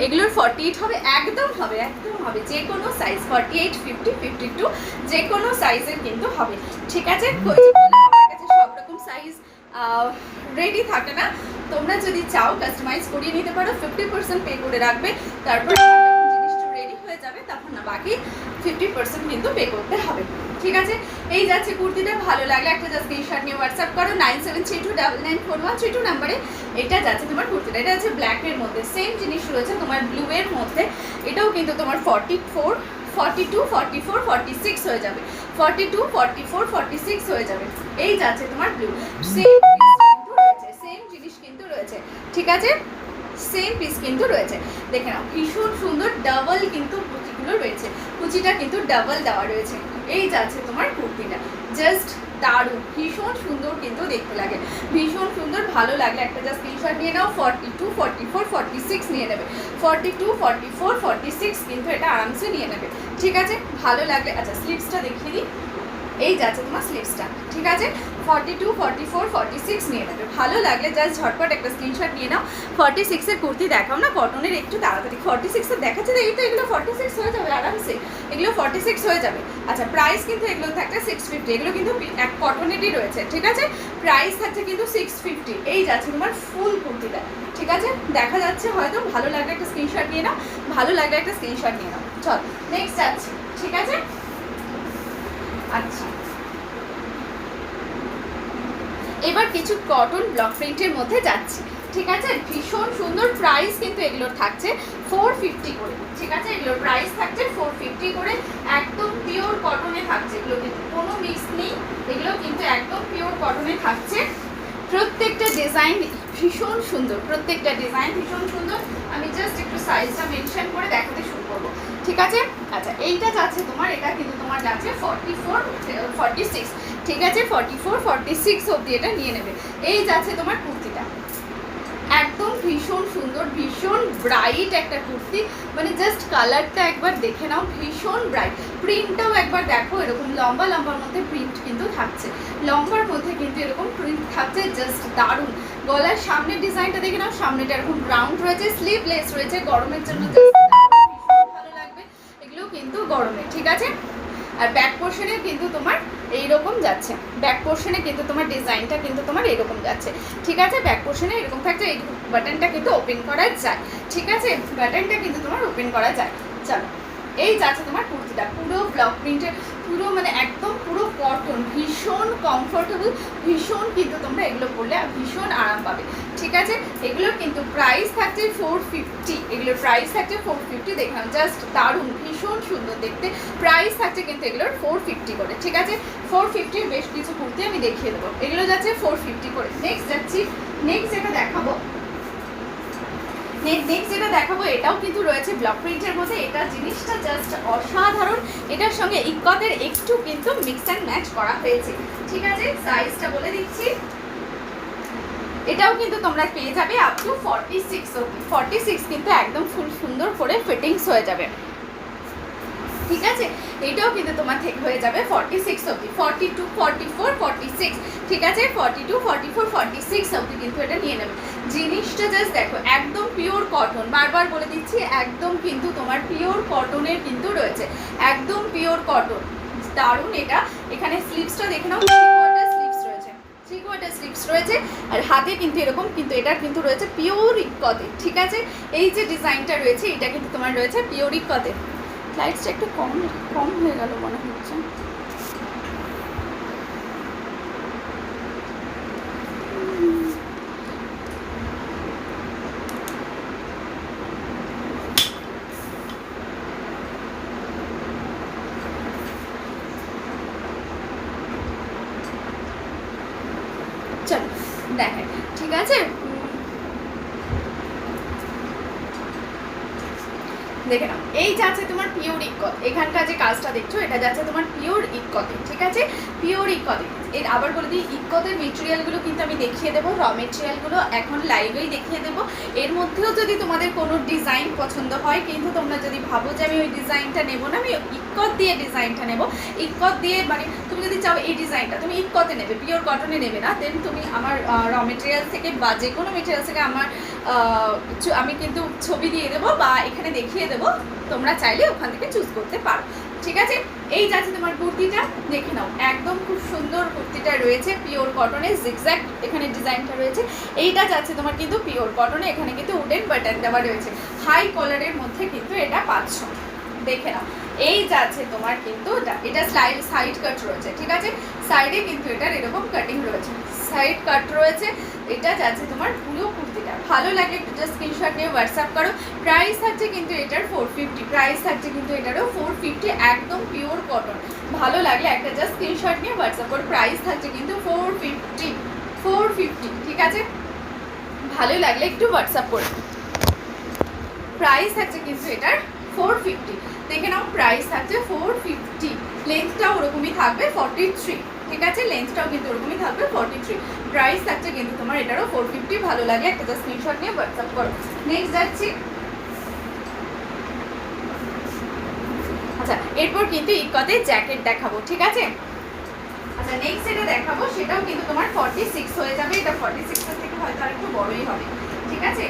এগুলোর 48 হবে, একদম হবে, একদম হবে। যে কোনো সাইজ 48 50 52 যে কোনো সাইজের কিন্তু হবে, ঠিক আছে। আমার কাছে সব রকম সাইজ রেডি থাকে না, তোমরা যদি চাও কাস্টমাইজ করিয়ে নিতে পারো। 50% পে করে রাখবে, তারপর জিনিসটা রেডি হয়ে যাবে, তখন না বাকি 50% কিন্তু পে করতে হবে, ঠিক আছে। এই যাচ্ছে কুর্তিটা, ভালো লাগলে একটা জাস্ট স্ক্রিনশট নিয়ে হোয়াটসঅ্যাপ করো 9732994132 নাম্বারে। এটা যাচ্ছে তোমার কুর্তিটা, এটা হচ্ছে ব্ল্যাকের মধ্যে, সেম জিনিস রয়েছে তোমার ব্লু এর মধ্যে। এটাও কিন্তু তোমার 44 42 44 46 হয়ে যাবে, 42 44 46 হয়ে যাবে। এই যাচ্ছে তোমার ব্লু, সেম কিন্তু রয়েছে, সেম জিনিস কিন্তু রয়েছে, ঠিক আছে। সেম পিস কিন্তু রয়েছে, দেখে নাও, ভীষণ সুন্দর ডাবল কিন্তু কুচিগুলো রয়েছে, কুচিটা কিন্তু ডাবল দেওয়া রয়েছে। এই যাচ্ছে তোমার কুর্তিটা, জাস্ট দারুণ, ভীষণ সুন্দর কিন্তু দেখতে লাগে, ভীষণ সুন্দর। ভালো লাগলে একটা জাস্ট স্ক্রিনশট নিয়ে নাও। 42 44 46 নিয়ে নেবে, 42 44 46 কিন্তু এটা আরামসে নিয়ে নেবে, ঠিক আছে। ভালো লাগলে, আচ্ছা স্লিভসটা দেখিয়ে দিই। এই যাচ্ছে তোমার স্লিভসটা, ঠিক আছে। 42 44 46 নিয়ে নেবে। ভালো লাগলে জাস্ট ঝটপট একটা স্ক্রিনশট নিয়ে নাও। 46-এর কুর্তি দেখাও না, কটনের, একটু তাড়াতাড়ি। 46-এর দেখাচ্ছে, এই তো এগুলো 46 হয়ে যাবে আরামসে, এগুলো 46 হয়ে যাবে। আচ্ছা, প্রাইস কিন্তু এগুলো থাকছে 650, এগুলো কিন্তু এক কটনেরই রয়েছে, ঠিক আছে। প্রাইস থাকছে কিন্তু 650। এই যাচ্ছে তোমার ফুল কুর্তিটা, ঠিক আছে। দেখা যাচ্ছে হয়তো, ভালো লাগলে একটা স্ক্রিনশট নিয়ে নাও, ভালো লাগলে একটা স্ক্রিনশট নিয়ে নাও। চল নেক্সট যাচ্ছি, ঠিক আছে। আচ্ছা, এবার কিছু কটন ব্লক প্রিন্টের মধ্যে যাচ্ছি, ঠিক আছে। ভীষণ সুন্দর, প্রাইস কিন্তু এগুলোর থাকছে 450 করে, ঠিক আছে। এগুলোর প্রাইস থাকছে 450 করে, একদম পিওর কটনে থাকছে, এগুলো কিন্তু কোনো মিক্স নেই, এগুলো কিন্তু একদম পিওর কটনে থাকছে। প্রত্যেকটা ডিজাইন ভীষণ সুন্দর, প্রত্যেকটা ডিজাইন ভীষণ সুন্দর। আমি জাস্ট একটু সাইজটা মেনশন করে দেখাতে শুরু করবো, ঠিক আছে। আচ্ছা, এইটা যাচ্ছে তোমার, এটা কিন্তু তোমার যাচ্ছে 44 46, ঠিক আছে। 44 46 অবধি এটা নিয়ে নেবে। এই যাচ্ছে তোমার কুর্তিটা, একদম ভীষণ সুন্দর, ভীষণ ব্রাইট একটা কুর্তি, মানে জাস্ট কালারটা একবার দেখে নাও, ভীষণ ব্রাইট। প্রিন্টটাও একবার দেখো, এরকম লম্বা লম্বার মধ্যে প্রিন্ট কিন্তু থাকছে, লম্বার মধ্যে কিন্তু এরকম প্রিন্ট থাকছে, জাস্ট দারুণ। গলার সামনের ডিজাইনটা দেখে নাও, সামনেটা এরকম রাউন্ড রয়েছে, স্লিভলেস রয়েছে, গরমের জন্য ভীষণ ভালো লাগবে এগুলো কিন্তু গরমে, ঠিক আছে। আর ব্যাক পোর্শনে কিন্তু তোমার এইরকম যাচ্ছে, ব্যাক পোর্শনে কিন্তু তোমার ডিজাইনটা কিন্তু তোমার এরকম যাচ্ছে, ঠিক আছে। ব্যাক পোর্শনে এরকম থাকছে, এই বাটনটা কিন্তু ওপেন করা যায়, ঠিক আছে। বাটনটা কিন্তু তোমার ওপেন করা যায়। চলো, এই যাচ্ছে তোমার কুর্তিটা, পুরো ব্লক প্রিন্টের পুরো মানে একদম পুরো কটন, ভীষণ কমফোর্টেবল, ভীষণ কিন্তু তোমরা এগুলো পরলে ভীষণ আরাম পাবে। ঠিক আছে, এগুলোর কিন্তু প্রাইস থাকছে 450, এগুলোর প্রাইস থাকছে 450। দেখলাম জাস্ট দারুণ, ভীষণ সুন্দর দেখতে। প্রাইস থাকছে কিন্তু এগুলোর 450 করে। ঠিক আছে, 450 বেশ কিছু কুর্তি আমি দেখিয়ে দেবো, এগুলো যাচ্ছে 450 করে। নেক্সট যাচ্ছি, নেক্সট যেটা দেখাবো, এটাও কিন্তু রয়েছে ব্লক প্রিন্টের মধ্যে। এটা জিনিসটা জাস্ট অসাধারণ, এটার সঙ্গে ইক্কতের একটু কিন্তু মিক্স অ্যান্ড ম্যাচ করা হয়েছে। ঠিক আছে, সাইজটা বলে দিচ্ছি, এটাও কিন্তু তোমরা পেয়ে যাবে আপ টু 46 অবধি। 46 কিন্তু একদম ফুল সুন্দর করে ফিটিংস হয়ে যাবে। ঠিক আছে, এটাও কিন্তু তোমার থেকে হয়ে যাবে 46 অবধি, 42, 44, 46। ঠিক আছে, 42, 44, 46 অবধি কিন্তু এটা নিয়ে নেবে। জিনিসটা জাস্ট দেখো, একদম পিওর কটন, বারবার বলে দিচ্ছি, একদম কিন্তু তোমার পিওর কটনের কিন্তু রয়েছে, একদম পিওর কটন, দারুণ এটা। এখানে স্লিভসটা দেখে নাও, 3 কোয়ার্টার স্লিভস রয়েছে, আর হাতে কিন্তু এরকম কিন্তু এটা কিন্তু রয়েছে পিওর ইক্কতে। ঠিক আছে, এই যে ডিজাইনটা রয়েছে এটা কিন্তু তোমার রয়েছে পিওর ইক্কতে। লাইটসটা একটু কম কম হয়ে গেল মনে হচ্ছে। চলো দেখেন, ঠিক আছে, দেখে নাও, এই যাচ্ছে তোমার পিওর ইক্কত। এখানকার যে কাজটা দেখছো এটা যাচ্ছে তোমার পিওর ইক্কতে। ঠিক আছে, পিওর ইক্কতে। এর আবার বলে দিই, ইক্কতের মেটেরিয়ালগুলো কিন্তু আমি দেখিয়ে দেবো, র মেটেরিয়ালগুলো এখন লাইভেই দেখিয়ে দেবো। এর মধ্যেও যদি তোমাদের কোনো ডিজাইন পছন্দ হয়, কিন্তু তোমরা যদি ভাবো যে আমি ওই ডিজাইনটা নেবো না, আমি ইক্কত দিয়ে ডিজাইনটা নেবো, ইক্কত দিয়ে মানে তুমি যদি চাও এই ডিজাইনটা তুমি ইক্কতে নেবে, পিওর কটনে নেবে না, দেন তুমি আমার র মেটেরিয়াল থেকে বা যে কোনো মেটেরিয়াল থেকে আমার আমি কিন্তু ছবি দিয়ে দেবো বা এখানে দেখিয়ে দেবো, তোমরা চাইলে ওখান থেকে চুজ করতে পারো। ঠিক আছে, এই যাচ্ছে তোমার কুর্তিটা, দেখে নাও, একদম খুব সুন্দর কুর্তিটা রয়েছে পিওর কটনে, জিগজ্যাগ এখানে ডিজাইনটা রয়েছে। এইটা যাচ্ছে তোমার কিন্তু পিওর কটনে, এখানে কিন্তু উডেন বাটন দেওয়া রয়েছে, হাই কলারের মধ্যে কিন্তু এটা পাচ্ছ। দেখে নাও, এই যাচ্ছে তোমার কিন্তু এটা সাইড কাট রয়েছে। ঠিক আছে, সাইডে কিন্তু এটার এরকম কাটিং রয়েছে, সাইড কাট রয়েছে। এটা যাচ্ছে তোমার পুরো কুর্তিটা, ভালো লাগে একটু জাস্ট স্ক্রিনশট নিয়ে হোয়াটসঅ্যাপ করো। প্রাইস থাকছে কিন্তু এটার 450, প্রাইস থাকছে কিন্তু এটারও 450, একদম পিওর কটন। ভালো লাগলে একটা জাস্ট স্ক্রিনশট নিয়ে হোয়াটসঅ্যাপ করো। প্রাইস থাকছে কিন্তু 450। ঠিক আছে, ভালো লাগলে একটু হোয়াটসঅ্যাপ করো। প্রাইস থাকছে কিন্তু এটার 450, দেখে নাও, প্রাইস থাকছে 450। লেন্থটাও ওরকমই থাকবে 43। ঠিক আছে, লেন্থটাও কিন্তু ওরকমই থাকবে 43। প্রাইস থাকছে কিন্তু তোমার এটারও 450। ভালো লাগে একটা জাস্ট স্ক্রিনশট নিয়ে হোয়াটসঅ্যাপ করো। নেক্সট যাচ্ছি, আচ্ছা এরপর কিন্তু ইক্কতে জ্যাকেট দেখাবো। ঠিক আছে, আচ্ছা নেক্সট যেটা দেখাবো সেটাও কিন্তু তোমার 46 হয়ে যাবে, এটা 46 এর থেকে হয়তো আর একটু বড়ই হবে। ঠিক আছে,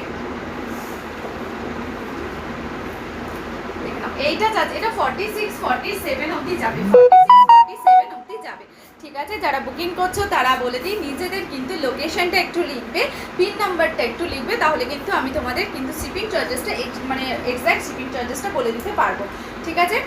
এইটা যাচ্ছে, এটা 46, 47 অবধি যাবে, 46, 47 অবধি যাবে। ঠিক আছে, যারা বুকিং করছো তারা বলে দিই নিজেদের কিন্তু লোকেশনটা একটু লিখবে, পিন নাম্বারটা একটু লিখবে, তাহলে কিন্তু আমি তোমাদের কিন্তু শিপিং চার্জেসটা মানে এক্স্যাক্ট শিপিং চার্জেসটা বলে দিতে পারবো। ঠিক আছে,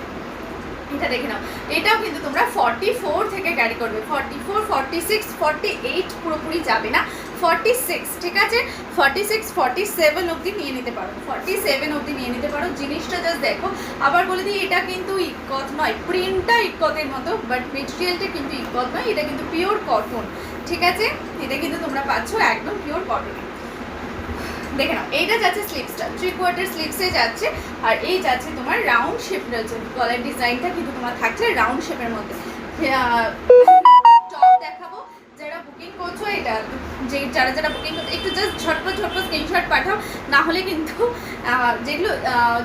এটা দেখে নাও, এটাও কিন্তু তোমরা 44 থেকে ক্যারি করবে, 44, 46, 48 পুরোপুরি যাবে না, 46। ঠিক আছে, 46, 47 অবধি নিয়ে নিতে পারো, 47 অবধি নিয়ে নিতে পারো। জিনিসটা জাস্ট দেখো, আবার বলে দিই এটা কিন্তু ইক্কত নয়, প্রিন্টটা ইক্কতের মতো, বাট মেটেরিয়ালটা কিন্তু ইক্কত নয়, এটা কিন্তু পিওর কটন। ঠিক আছে, এটা কিন্তু তোমরা পাচ্ছ একদম পিওর কটন। দেখে নাও, এইটা যাচ্ছে স্লিভসটা, 3 কোয়ার্টার স্লিভসে যাচ্ছে, আর এই যাচ্ছে তোমার রাউন্ড শেপ রয়েছে, গলার ডিজাইনটা কিন্তু তোমার থাকছে রাউন্ড শেপের মধ্যে। টপ দেখাবো, যারা বুকিং করছো এটা যারা বুকিং করছো একটু জাস্ট ঝটপট স্ক্রিনশট পাঠাও, না হলে কিন্তু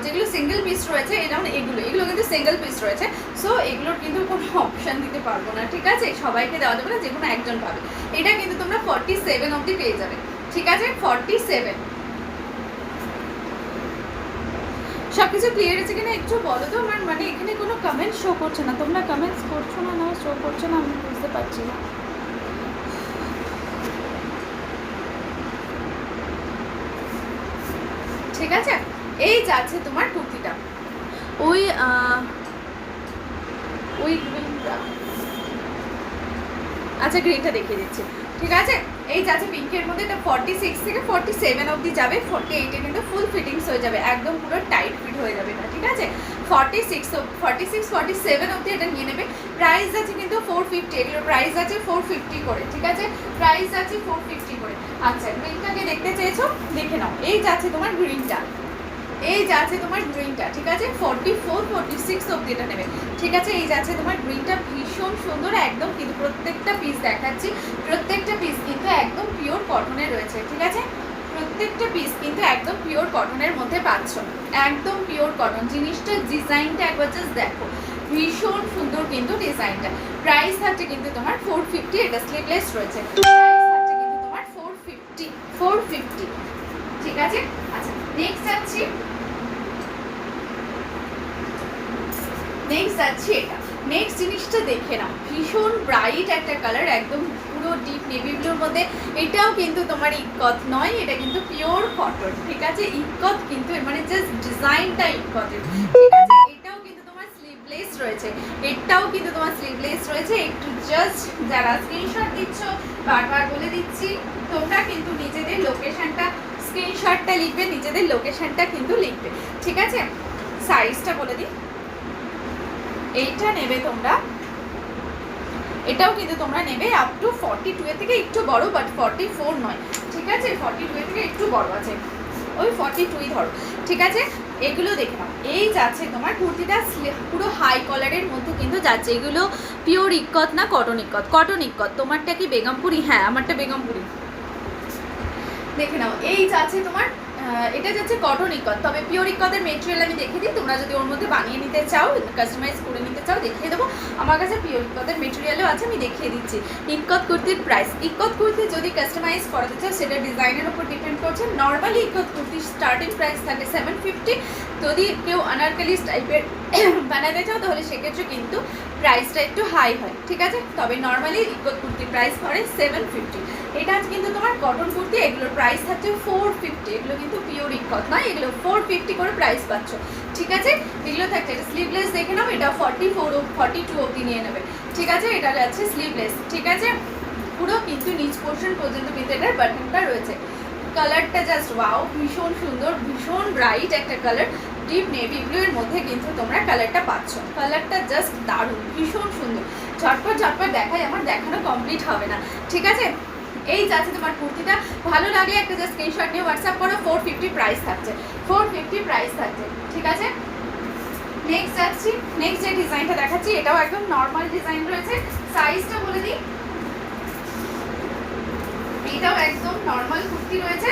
যেগুলো সিঙ্গেল পিস রয়েছে, যেমন এগুলো কিন্তু সিঙ্গেল পিস রয়েছে, সো এগুলোর কিন্তু কোনো অপশান দিতে পারবো না। ঠিক আছে, সবাইকে দেওয়া যাবে না, যে কোনো একজন পাবে। এটা কিন্তু তোমরা 47 অবধি পেয়ে যাবে। ঠিক আছে, 47। সব কিছু ক্লিয়ার আছে কিনা একটু বলো তো, আমার মানে এখানে কোনো কমেন্ট শো করছে না, তোমরা কমেন্টস করছো না, না শো করছে না, আমি বুঝতে পারছি না। ঠিক আছে, এই যাচ্ছে তোমার কুর্তিটা, ওই বন্ধুরা। আচ্ছা গ্রিনটা দেখিয়ে দিচ্ছি, ঠিক আছে। এই যাচ্ছে পিঙ্কের মধ্যে, এটা 46 থেকে 47 অবধি যাবে, 48 এ কিন্তু ফুল ফিটিংস হয়ে যাবে, একদম পুরো টাইট ফিট হয়ে যাবে এটা, ঠিক আছে। 47 অবধি এটা নিয়ে নেবে। প্রাইস আছে কিন্তু 450, এগুলোর প্রাইস আছে 450 করে, ঠিক আছে, প্রাইস আছে 450 করে। আচ্ছা গ্রিনটাকে দেখতে চেয়েছো, দেখে নাও। এই যাচ্ছে তোমার গ্রিনটা, এই যাচ্ছে তোমার গ্রিনটা, ঠিক আছে। 44 46 অবধি এটা নেবে, ঠিক আছে। এই যাচ্ছে তোমার গ্রিনটা, ভীষণ সুন্দর একদম, কিন্তু প্রত্যেকটা পিস দেখাচ্ছি, প্রত্যেকটা পিস কিন্তু একদম পিওর কটনের রয়েছে, ঠিক আছে। প্রত্যেকটা পিস কিন্তু একদম পিওর কটনের মধ্যে পাচ্ছ, একদম পিওর কটন। জিনিসটা ডিজাইনটা একবার জাস্ট দেখো, ভীষণ সুন্দর কিন্তু ডিজাইনটা। প্রাইস থাকছে কিন্তু তোমার 450, এটা স্লিভলেস রয়েছে, প্রাইস থাকছে কিন্তু তোমার 450, ঠিক আছে। আচ্ছা নেক্সট যাচ্ছি, নেক্সট যাচ্ছি এটা। নেক্সট জিনিসটা দেখে নাও, ভীষণ ব্রাইট একটা কালার, একদম পুরো ডিপ নেভি ব্লুর মধ্যে। এটাও কিন্তু তোমার ইকত নয়, এটা কিন্তু পিওর কটন, ঠিক আছে। ইকত কিন্তু মানে জাস্ট ডিজাইনটা ইকতের, ঠিক আছে। এটাও কিন্তু তোমার স্লিভলেস রয়েছে, এটাও কিন্তু তোমার স্লিভলেস রয়েছে। একটু জাস্ট যারা স্ক্রিনশট দিচ্ছ, বারবার বলে দিচ্ছি, তোমরা কিন্তু নিজেদের লোকেশনটা, স্ক্রিনশটটা লিখবে, নিজেদের লোকেশনটা কিন্তু লিখবে, ঠিক আছে। সাইজটা বলে দিই, এইটা নেবে তোমরা, এটাও কিন্তু তোমরা নেবে আপ টু 42 এর থেকে একটু বড়, বাট 44 নয়, ঠিক আছে। 42 এর থেকে একটু বড় আছে, ওই 42ই ধরো, ঠিক আছে। এগুলো দেখে নাও। এই যাচ্ছে তোমার কুর্তিটা পুরো হাই কলারের মধ্যে কিন্তু যাচ্ছে, এগুলো পিওর ইক্কত না কটন ইক্কত, কটন ইক্কত। তোমারটা কি বেগমপুরি? হ্যাঁ আমারটা বেগমপুরি, দেখে নাও। এই যাচ্ছে তোমার এটা যাচ্ছে কটন ইকত, তবে পিওর ইকতের মেটেরিয়াল আমি দেখিয়ে দিই, তোমরা যদি ওর মধ্যে বানিয়ে নিতে চাও, কাস্টমাইজ করে নিতে চাও, দেখিয়ে দেবো। আমার কাছে পিওর ইকতের মেটেরিয়ালও আছে, আমি দেখিয়ে দিচ্ছি। ইকত কুর্তির প্রাইস, ইকত কুর্তি যদি কাস্টমাইজ করাতে চাও সেটা ডিজাইনের উপর ডিপেন্ড করছে। নর্মালি ইকত কুর্তির স্টার্টিং প্রাইস থাকে 750, যদি কেউ আনারকালি টাইপের বানাতে চাও তাহলে সেক্ষেত্রে কিন্তু প্রাইসটা একটু হাই হয়, ঠিক আছে। তবে নর্মালি ইকত কুর্তির প্রাইস পড়ে 750। এটা কিন্তু তোমার কটন কুর্তি, এগুলোর প্রাইস থাকছে 450, এগুলো কিন্তু পিওর ইকত নয়, এগুলো 450 করে প্রাইস পাচ্ছ, ঠিক আছে। এগুলো থাকছে, এটা স্লিভলেস দেখে নাও, এটা 42 অবধি নিয়ে নেবে, ঠিক আছে। এটা যাচ্ছে স্লিভলেস, ঠিক আছে। পুরো কিন্তু নিচ পোর্শন পর্যন্ত কিন্তু এটার বাটনটা রয়েছে। কালারটা জাস্ট ওয়াও, ভীষণ সুন্দর, ভীষণ ব্রাইট একটা কালার, ডিপ নেভি ব্লু এর মধ্যে কিন্তু তোমরা কালারটা পাচ্ছ। কালারটা জাস্ট দারুণ, ভীষণ সুন্দর। ঝটপট ঝটপট দেখাই, আমার দেখানো কমপ্লিট হবে না, ঠিক আছে। এই যাচ্ছে তোমার কুর্তিটা, ভালো লাগলে একটা জাস্ট স্ক্রিনশট নিয়ে হোয়াটসঅ্যাপ করো। 450 প্রাইস থাকছে, 450 প্রাইস থাকছে, ঠিক আছে। নেক্সট যাচ্ছি, নেক্সট যে ডিজাইনটা দেখাচ্ছি, এটাও একদম নর্মাল ডিজাইন রয়েছে। সাইজটা বলে দিই, এটাও একদম নর্মাল কুর্তি রয়েছে,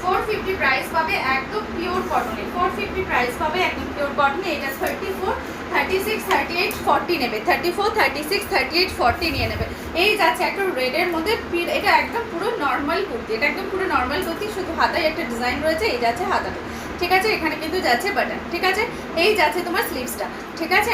450 প্রাইস পাবে, একদম পিওর কটনে। 450 প্রাইস পাবে একদম পিওর কটনে। এটা 34 36 38 40 নেবে, 34 36 38 40 নিয়ে নেবে। এই যাচ্ছে একটা রেডের মধ্যে, এটা একদম পুরো নর্মাল কুর্তি, এটা একদম পুরো নর্মাল কুর্তি, শুধু হাতায় একটা ডিজাইন রয়েছে, এই যাচ্ছে হাতাটা, ঠিক আছে। এখানে কিন্তু যাচ্ছে বাটন, ঠিক আছে। এই যাচ্ছে তোমার স্লিভসটা, ঠিক আছে।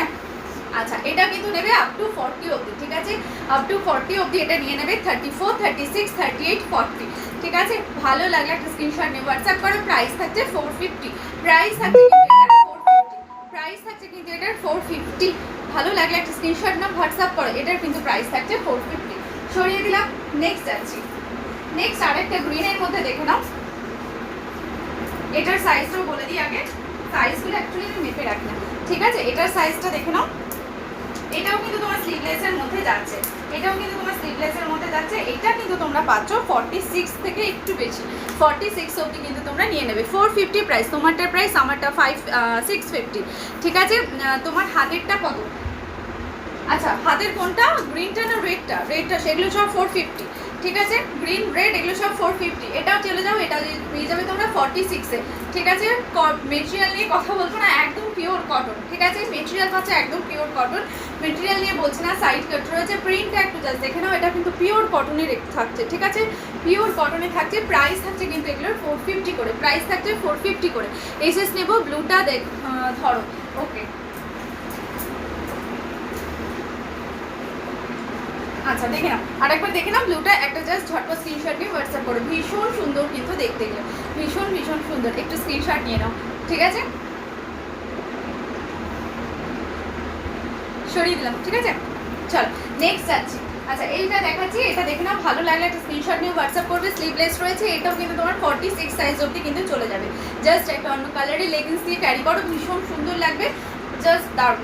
আচ্ছা এটা কিন্তু নেবে আপ টু 40 অবধি, ঠিক আছে। আপ টু 40 অবধি এটা নিয়ে নেবে, 34 36 38 40, ঠিক আছে। ভালো লাগলে একটা স্ক্রিনশট নিয়ে হোয়াটসঅ্যাপ করো। প্রাইস থাকছে 450, প্রাইস থাকছে কিন্তু এটা 450, প্রাইস থাকছে কিন্তু এটার 450। ভালো লাগলে একটা স্ক্রিনশট নাও, হোয়াটসঅ্যাপ করো। এটার কিন্তু প্রাইস থাকছে 450। সরিয়ে দিলাম। নেক্সট যাচ্ছি, নেক্সট আরেকটা গ্রিনের মধ্যে দেখে নাও। এটার সাইজটাও বলে দিই আগে, সাইজগুলো অ্যাকচুয়ালি আমি মেপে রাখি না, ঠিক আছে। এটার সাইজটা দেখে নাও, এটাও কিন্তু তোমার স্লিভলেসের মধ্যে যাচ্ছে, এটাও কিন্তু তোমার স্লিভলেসের মধ্যে যাচ্ছে। এটা কিন্তু তোমরা পাচ্ছ 46 থেকে একটু বেশি, 46 অবধি কিন্তু তোমরা নিয়ে নেবে। 450 প্রাইস, তোমারটার প্রাইস, আমারটা 650, ঠিক আছে। তোমার হাতেরটা কত? আচ্ছা হাতের কোনটা, গ্রিনটা না রেডটা? রেডটা, সেগুলো সব 450, ঠিক আছে। গ্রিন রেড এগুলো সব 450। এটাও চলে যাও, এটা পেয়ে যাবে তোমরা 46-এ, ঠিক আছে। মেটেরিয়াল নিয়ে কথা বলবো না, একদম পিওর কটন, ঠিক আছে। মেটেরিয়াল পাচ্ছে একদম পিওর কটন, মেটেরিয়াল নিয়ে বলছি না। সাইড কাট রয়েছে, প্রিন্টটা একটু জাস্ট দেখে নাও, এটা কিন্তু পিওর কটনের থাকছে, ঠিক আছে। পিওর কটনে থাকছে। প্রাইস থাকছে কিন্তু এগুলোর 450 করে, প্রাইস থাকছে 450 করে। এসএস নেবো, ব্লুটা ধরো, ওকে। আচ্ছা দেখে নাও, আরেকবার দেখে নাও ব্লুটা, একটা জাস্ট ঝটপট স্ক্রিনশট নিয়ে হোয়াটসঅ্যাপ করো। ভীষণ সুন্দর কিন্তু দেখতে গেলে, ভীষণ ভীষণ সুন্দর। একটু স্ক্রিনশট নিয়ে নাও, ঠিক আছে। সরিয়ে দিলাম, ঠিক আছে। চলো নেক্সট যাচ্ছি। আচ্ছা এইটা দেখাচ্ছি, এটা দেখে নাও, ভালো লাগলে একটা স্ক্রিনশট নিয়ে হোয়াটসঅ্যাপ করবে। স্লিভলেস রয়েছে, এটাও কিন্তু তোমার 46 সাইজ অবধি কিন্তু চলে যাবে। জাস্ট একটা অন্য কালারের লেগিংস দিয়ে ক্যারি করো, ভীষণ সুন্দর লাগবে, জাস্ট দারুণ।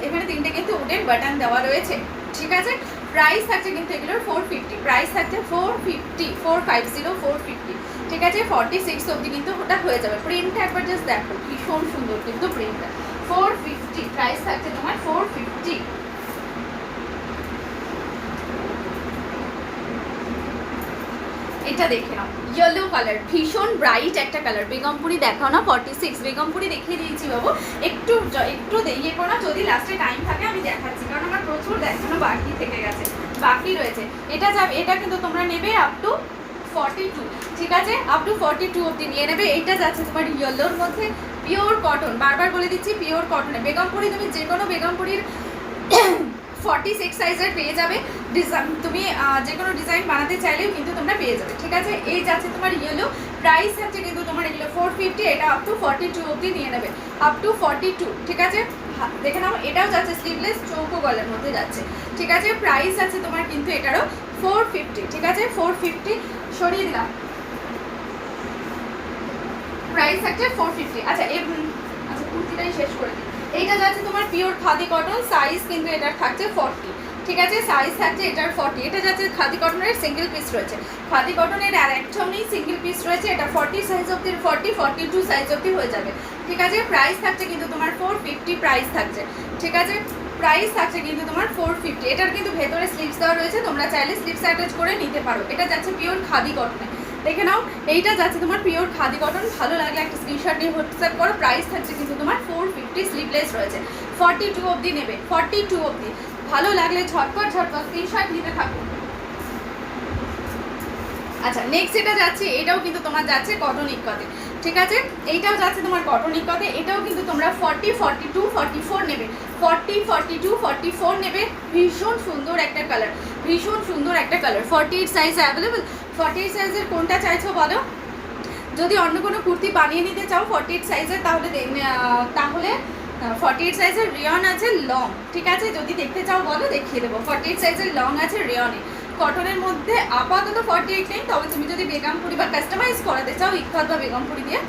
এখানে তিনটে কিন্তু উডেন বাটন দেওয়া রয়েছে, ঠিক আছে। প্রাইস থাকছে কিন্তু এগুলোর 450, প্রাইস থাকছে 450, ঠিক আছে। 46 অবধি কিন্তু ওটা হয়ে যাবে। প্রিন্টটা একবার জাস্ট দেখো, ভীষণ সুন্দর কিন্তু প্রিন্টটা। 450 প্রাইস থাকছে তোমার 450। এটা দেখে নাও, ইয়েলো কালার, ভীষণ ব্রাইট একটা কালার। বেগমপুরি দেখাও না, 46 বেগমপুরি দেখিয়ে দিয়েছি বাবু। একটু ইয়ে করো না, যদি লাস্টে টাইম থাকে আমি দেখাচ্ছি, কারণ আমার প্রচুর দেখানো বাকি থেকে গেছে, বাকি রয়েছে। এটা যাবে, এটা কিন্তু তোমরা নেবে আপ টু 42, ঠিক আছে, আপ টু 42 অবধি নিয়ে নেবে। এইটা যাচ্ছে তোমার ইয়েলোর মধ্যে, পিওর কটন, বারবার বলে দিচ্ছি পিওর কটনে। বেগমপুরি তুমি যে কোনো বেগমপুরির 46 সাইজের পেয়ে যাবে। ডিজাইন তুমি যে কোনো ডিজাইন বানাতে চাইলেও কিন্তু তোমরা পেয়ে যাবে, ঠিক আছে। এই যাচ্ছে তোমার ইয়েলো, প্রাইস আছে কিন্তু তোমার এগুলো 450, এটা আপ টু 42 অবধি নিয়ে নেবে, আপ টু 42, ঠিক আছে। দেখে নাও, এটাও যাচ্ছে স্লিভলেস, চৌকো গলার মধ্যে যাচ্ছে, ঠিক আছে। প্রাইস আছে তোমার কিন্তু এটারও 450, ঠিক আছে, 450। সরিয়ে দিলাম, প্রাইস আছে 450। আচ্ছা আচ্ছা কুর্তিটাই শেষ করে দিই। এইটা যাচ্ছে তোমার পিওর খাদি কটন, সাইজ কিন্তু এটার থাকছে 40, ঠিক আছে, সাইজ থাকছে এটার 40। এটা যাচ্ছে খাদি কটনের সিঙ্গেল পিস রয়েছে, খাদি কটনের আর একটাও নেই, সিঙ্গেল পিস রয়েছে। এটা 40 সাইজ অবধি, 42 সাইজ অবধি হয়ে যাবে, ঠিক আছে। প্রাইস থাকছে কিন্তু তোমার 450, প্রাইস থাকছে, ঠিক আছে। প্রাইস থাকছে কিন্তু তোমার 450। এটার কিন্তু ভেতরে স্লিভস দেওয়া রয়েছে, তোমরা চাইলে স্লিভস অ্যাটাচ করে নিতে পারো। এটা যাচ্ছে পিওর খাদি কটনে, দেখে নাও। এইটা যাচ্ছে তোমার পিওর খাদি কটন, ভালো লাগলে একটা স্ক্রিনশট নিয়ে হোয়াটসঅ্যাপ করো। প্রাইস থাকছে কিন্তু তোমার 450, স্লিভলেস রয়েছে, 42 অবধি নেবে, 42 অবধি। ভালো লাগলে ঝটপট স্ক্রিনশট নিতে থাকো। আচ্ছা নেক্সট এটা যাচ্ছে, এটাও কিন্তু তোমার যাচ্ছে কটন ইক্কাতে, ঠিক আছে। এইটাও যাচ্ছে তোমার কটন ইক্কাতে, এটাও কিন্তু তোমরা 40, 42, 44 নেবে, 40, 42, 44 নেবে। ভীষণ সুন্দর একটা কালার, ভীষণ সুন্দর একটা কালার। 48 size available. 48 সাইজের কোনটা চাইছো বলো? যদি অন্য কোনো কুর্তি বানিয়ে নিতে চাও 48 সাইজের, তাহলে 48 সাইজের রিয়ন আছে লং, ঠিক আছে। যদি দেখতে চাও বলো, দেখিয়ে দেবো। 48 সাইজের লং আছে রিয়নে, কটনের মধ্যে আপাতত 48 নেই, তবে তুমি যদি বেগমপুরি বা কাস্টমাইজ করাতে চাও ইক্কাত বা বেগমপুরি দিয়ে,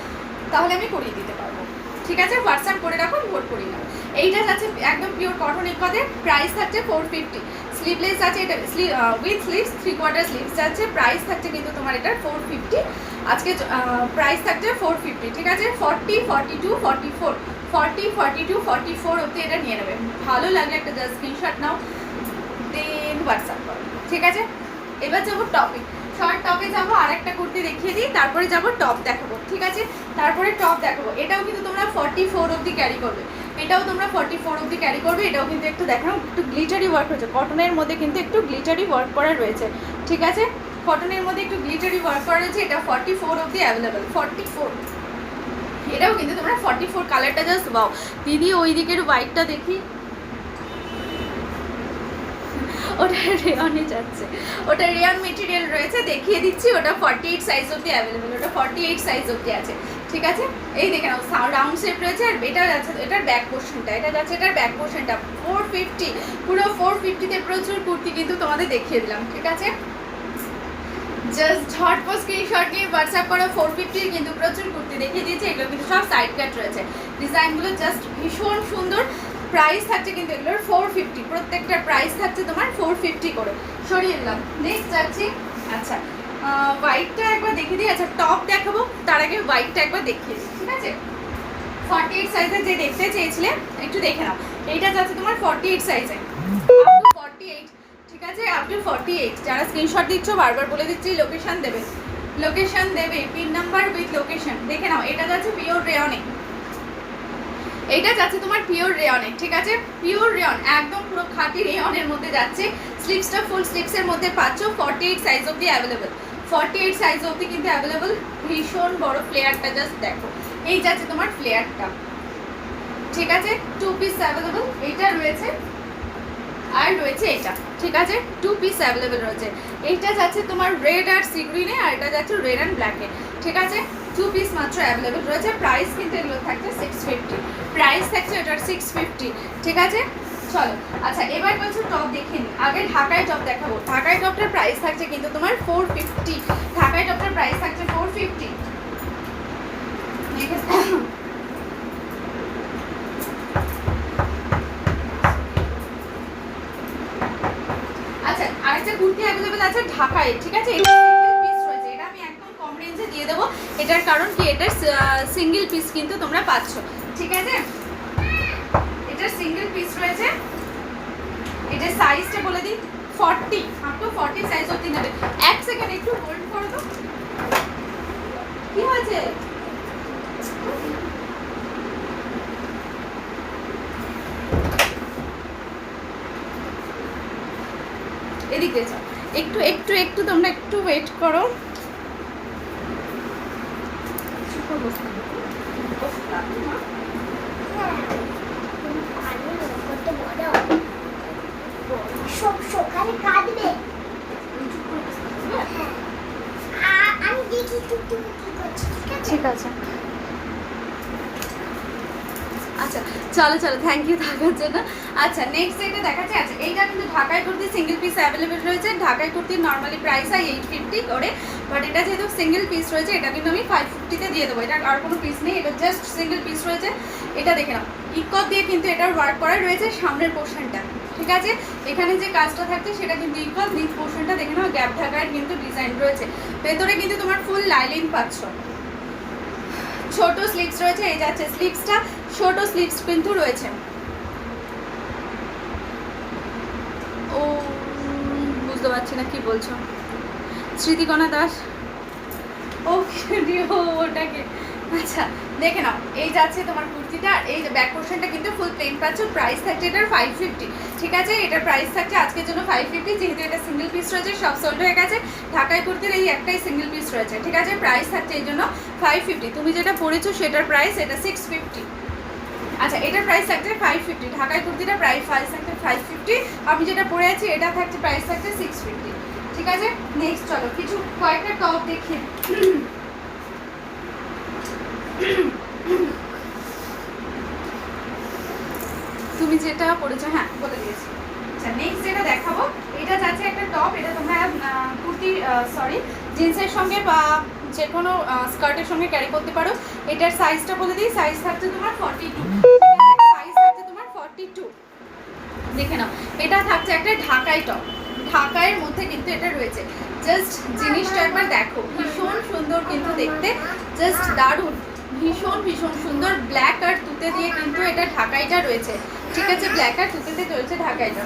তাহলে আমি করিয়ে দিতে পারবো, ঠিক আছে। হোয়াটসঅ্যাপ করে রাখো, ভোট করিয়ে নাও। এইটা যাচ্ছে একদম পিওর কটন ইক্কাতে, প্রাইস থাকছে 450। স্লিভলেস আছে, এটা উইথ স্লিভস, 3/4 স্লিভস আছে। প্রাইস থাকছে কিন্তু তোমার এটার 450। আজকে প্রাইস থাকছে 450, ঠিক আছে। 40, 42, 44, 40, 42, 44 অবধি এটা নিয়ে নেবে। ভালো লাগলে একটা জাস্ট স্ক্রিনশট নাও, দেন হোয়াটসঅ্যাপ করো, ঠিক আছে। এবার যাবো টপে, শর্ট টপে যাবো। আর একটা কুর্তি দেখিয়ে দিই, তারপরে যাবো টপ দেখাবো, ঠিক আছে। তারপরে টপ দেখাবো। এটাও কিন্তু তোমরা 44 অবধি ক্যারি করবে, এটাও তোমরা 44 অবধি ক্যারি করবে। এটাও কিন্তু একটু দেখানো, একটু গ্লিটারি ওয়ার্ক রয়েছে, কটনের মধ্যে কিন্তু একটু গ্লিটারি ওয়ার্ক করা রয়েছে, ঠিক আছে। কটনের মধ্যে একটু গ্লিটারি ওয়ার্ক করা রয়েছে। এটা 44 অবধি অ্যাভেলেবেল, 44। এটাও কিন্তু তোমরা 44। কালারটা জাস্ট বাও দিদি, ওই দিকের হোয়াইটটা দেখি, ওটা রেয়নে যাচ্ছে, ওটা রেয়ন মেটেরিয়াল রয়েছে, দেখিয়ে দিচ্ছি। ওটা 48 সাইজ অবধি অ্যাভেলেবেল, ওটা 48 সাইজ অবধি আছে, ঠিক আছে। এই দেখে নাও, রাউন্ড শেপ রয়েছে। আর এটা যাচ্ছে এটার ব্যাক পোর্শনটা, এটা যাচ্ছে এটার ব্যাক পোর্শনটা 450, পুরো 450-তে প্রচুর কুর্তি কিন্তু তোমাদের দেখিয়ে দিলাম, ঠিক আছে। জাস্ট ঝটপট স্ক্রিনশট নিয়ে হোয়াটসঅ্যাপ করো। 450 কিন্তু প্রচুর কুর্তি দেখিয়ে দিয়েছে, এগুলো কিন্তু সব সাইড কাট রয়েছে, ডিজাইনগুলো জাস্ট ভীষণ সুন্দর। প্রাইস থাকছে কিন্তু এগুলোর 450, প্রত্যেকটার প্রাইস থাকছে তোমার 450 করে। সরিয়ে দিলাম, নেক্সট যাচ্ছি। আচ্ছা হোয়াইটটা একবার দেখিয়ে দিই। আচ্ছা টপ দেখাবো, তার আগে হোয়াইটটা একবার দেখিয়ে দিই, ঠিক আছে। 48 সাইজের যে দেখতে চেয়েছিলে একটু দেখে নাও। এইটা যাচ্ছে তোমার 48 সাইজে, আপ টু 48, ঠিক আছে, আপ টু 48। যারা স্ক্রিনশট দিচ্ছ বারবার বলে দিচ্ছি, লোকেশন দেবে, লোকেশন দেবে, পিন নাম্বার উইথ লোকেশন। দেখে নাও, এটা যাচ্ছে পিওর রেয়নে, এইটা যাচ্ছে তোমার পিওর রেয়নে, ঠিক আছে। পিওর রেয়ন, একদম পুরো খাঁটি রেয়নের মধ্যে যাচ্ছে। স্লিভসটা ফুল স্লিভসের মধ্যে পাচ্ছ, 48 সাইজ অবধি অ্যাভেলেবেল, 48 সাইজ অবধি কিন্তু অ্যাভেলেবেল। ভীষণ বড় ফ্লেয়ারটা জাস্ট দেখো, এই যাচ্ছে তোমার ফ্লেয়ারটা, ঠিক আছে। 2 পিস অ্যাভেলেবেল এইটা রয়েছে, আর রয়েছে এটা, ঠিক আছে। 2 পিস অ্যাভেলেবেল রয়েছে। এইটা যাচ্ছে তোমার রেড আর সি গ্রিনে, আর এটা যাচ্ছে রেড অ্যান্ড ব্ল্যাকে, ঠিক আছে। 2 পিস মাত্র অ্যাভেলেবেল রয়েছে। প্রাইস কিন্তু এগুলো থাকছে 650, প্রাইস থাকছে এটার 650, ঠিক আছে। চলো আচ্ছা এবার বলছো টপ দেখে নি, আগে ঢাকায় টপ দেখাবো। ঢাকায় টপটার প্রাইস থাকছে কিন্তু তোমার 450। ঢাকায় টপটার প্রাইস থাকছে 450। আচ্ছা আরেকটা কুর্তি অ্যাভেলেবেল আছে ঢাকায়, ঠিক আছে? এটা সিঙ্গেল পিস রয়েছে, এটা আমি একদম কম রেঞ্জে দিয়ে দেবো। এটার কারণ কি, এটার সিঙ্গেল পিস কিন্তু তোমরা পাচ্ছ, ঠিক আছে? এটার সিঙ্গেল পিস রয়েছে। এটার সাইজটা বলে দিই 40, আপ টু 40 সাইজ অবধি নেবে। এক সেকেন্ড একটু হোল্ড করো তো, কি হয়েছে? এদিকে যাও, একটু একটু একটু তোমরা একটু ওয়েট করো। সকালে কাঁদবে, আমি দেখি ঠিক আছে, আচ্ছা চলো চলো, থ্যাংক ইউ থাকার জন্য। আচ্ছা নেক্সট এটা দেখাচ্ছি। আচ্ছা এইটা কিন্তু ঢাকায় কুর্তি সিঙ্গেল পিস অ্যাভেলেবেল রয়েছে। ঢাকায় কুর্তির নর্মালি প্রাইস হয় 850 করে, বাট এটা যেহেতু সিঙ্গেল পিস রয়েছে এটা কিন্তু আমি 550-তে দিয়ে দেবো। এটা আর কোনো পিস নেই, এটা জাস্ট সিঙ্গেল পিস রয়েছে। এটা দেখে নাও, ইকত দিয়ে কিন্তু এটার ওয়ার্ক করা রয়েছে সামনের পোর্শনটা, ঠিক আছে? এখানে যে কাজটা থাকছে সেটা কিন্তু ইকত, নিচ পোর্শনটা দেখে নাও গ্যাপ ঢাকায় কিন্তু ডিজাইন রয়েছে। ভেতরে কিন্তু তোমার ফুল লাইলিন পাচ্ছ। ছোট স্লিভস রয়েছে, এই যাচ্ছে স্লিভসটা, ছোট স্লিভস কিন্তু রয়েছে। ও বুঝতে পারছি না কি বলছো, স্মৃতিকণা দাস। ও ওটাকে, আচ্ছা দেখে নাও, এই যাচ্ছে তোমার কুর্তিটা। এই যে ব্যাক পোর্শনটা কিন্তু ফুল প্লেন পাচ্ছ। প্রাইস থাকছে এটার 550, ঠিক আছে? এটার প্রাইস থাকছে আজকের জন্য 550, যেহেতু এটা সিঙ্গেল পিস রয়েছে, সব সোল্ড হয়ে গেছে। ঢাকায় কুর্তির এই একটাই সিঙ্গেল পিস রয়েছে, ঠিক আছে? প্রাইস থাকছে এই জন্য 550। তুমি যেটা পরেছো সেটার প্রাইস এটা 650। আচ্ছা এটার প্রাইস থাকছে 550। ঢাকায় কুর্তিটা প্রাইস থাকছে 550। আমি যেটা পরে আছি এটা থাকছে প্রাইস থাকছে 650, ঠিক আছে? নেক্সট চলো কিছু কয়েকটা টপ দেখি। তুমি যেটা পড়েছো, হ্যাঁ বলে দিয়েছি। আচ্ছা নেক্সট যেটা দেখাবো, এটা যাচ্ছে একটা টপ। এটা তোমরা কুর্তি জিন্সের সঙ্গে বা যে কোনো স্কার্টের সঙ্গে ক্যারি করতে পারো। এটার সাইজটা বলে দিই, সাইজ থাকছে তোমার 42, সাইজ থাকছে তোমার 42। দেখে নাও, এটা থাকছে একটা ঢাকাই টপ। ঢাকাইয়ের মধ্যে কিন্তু এটা রয়েছে। জাস্ট জিনিসটা একবার দেখো, ভীষণ সুন্দর কিন্তু দেখতে, জাস্ট দারুণ, ভীষণ ভীষণ সুন্দর। ব্ল্যাক আর তুতে দিয়ে কিন্তু এটা ঢাকাইটা রয়েছে, ঠিক আছে? ব্ল্যাক আর তুতেতে রয়েছে ঢাকাইটা।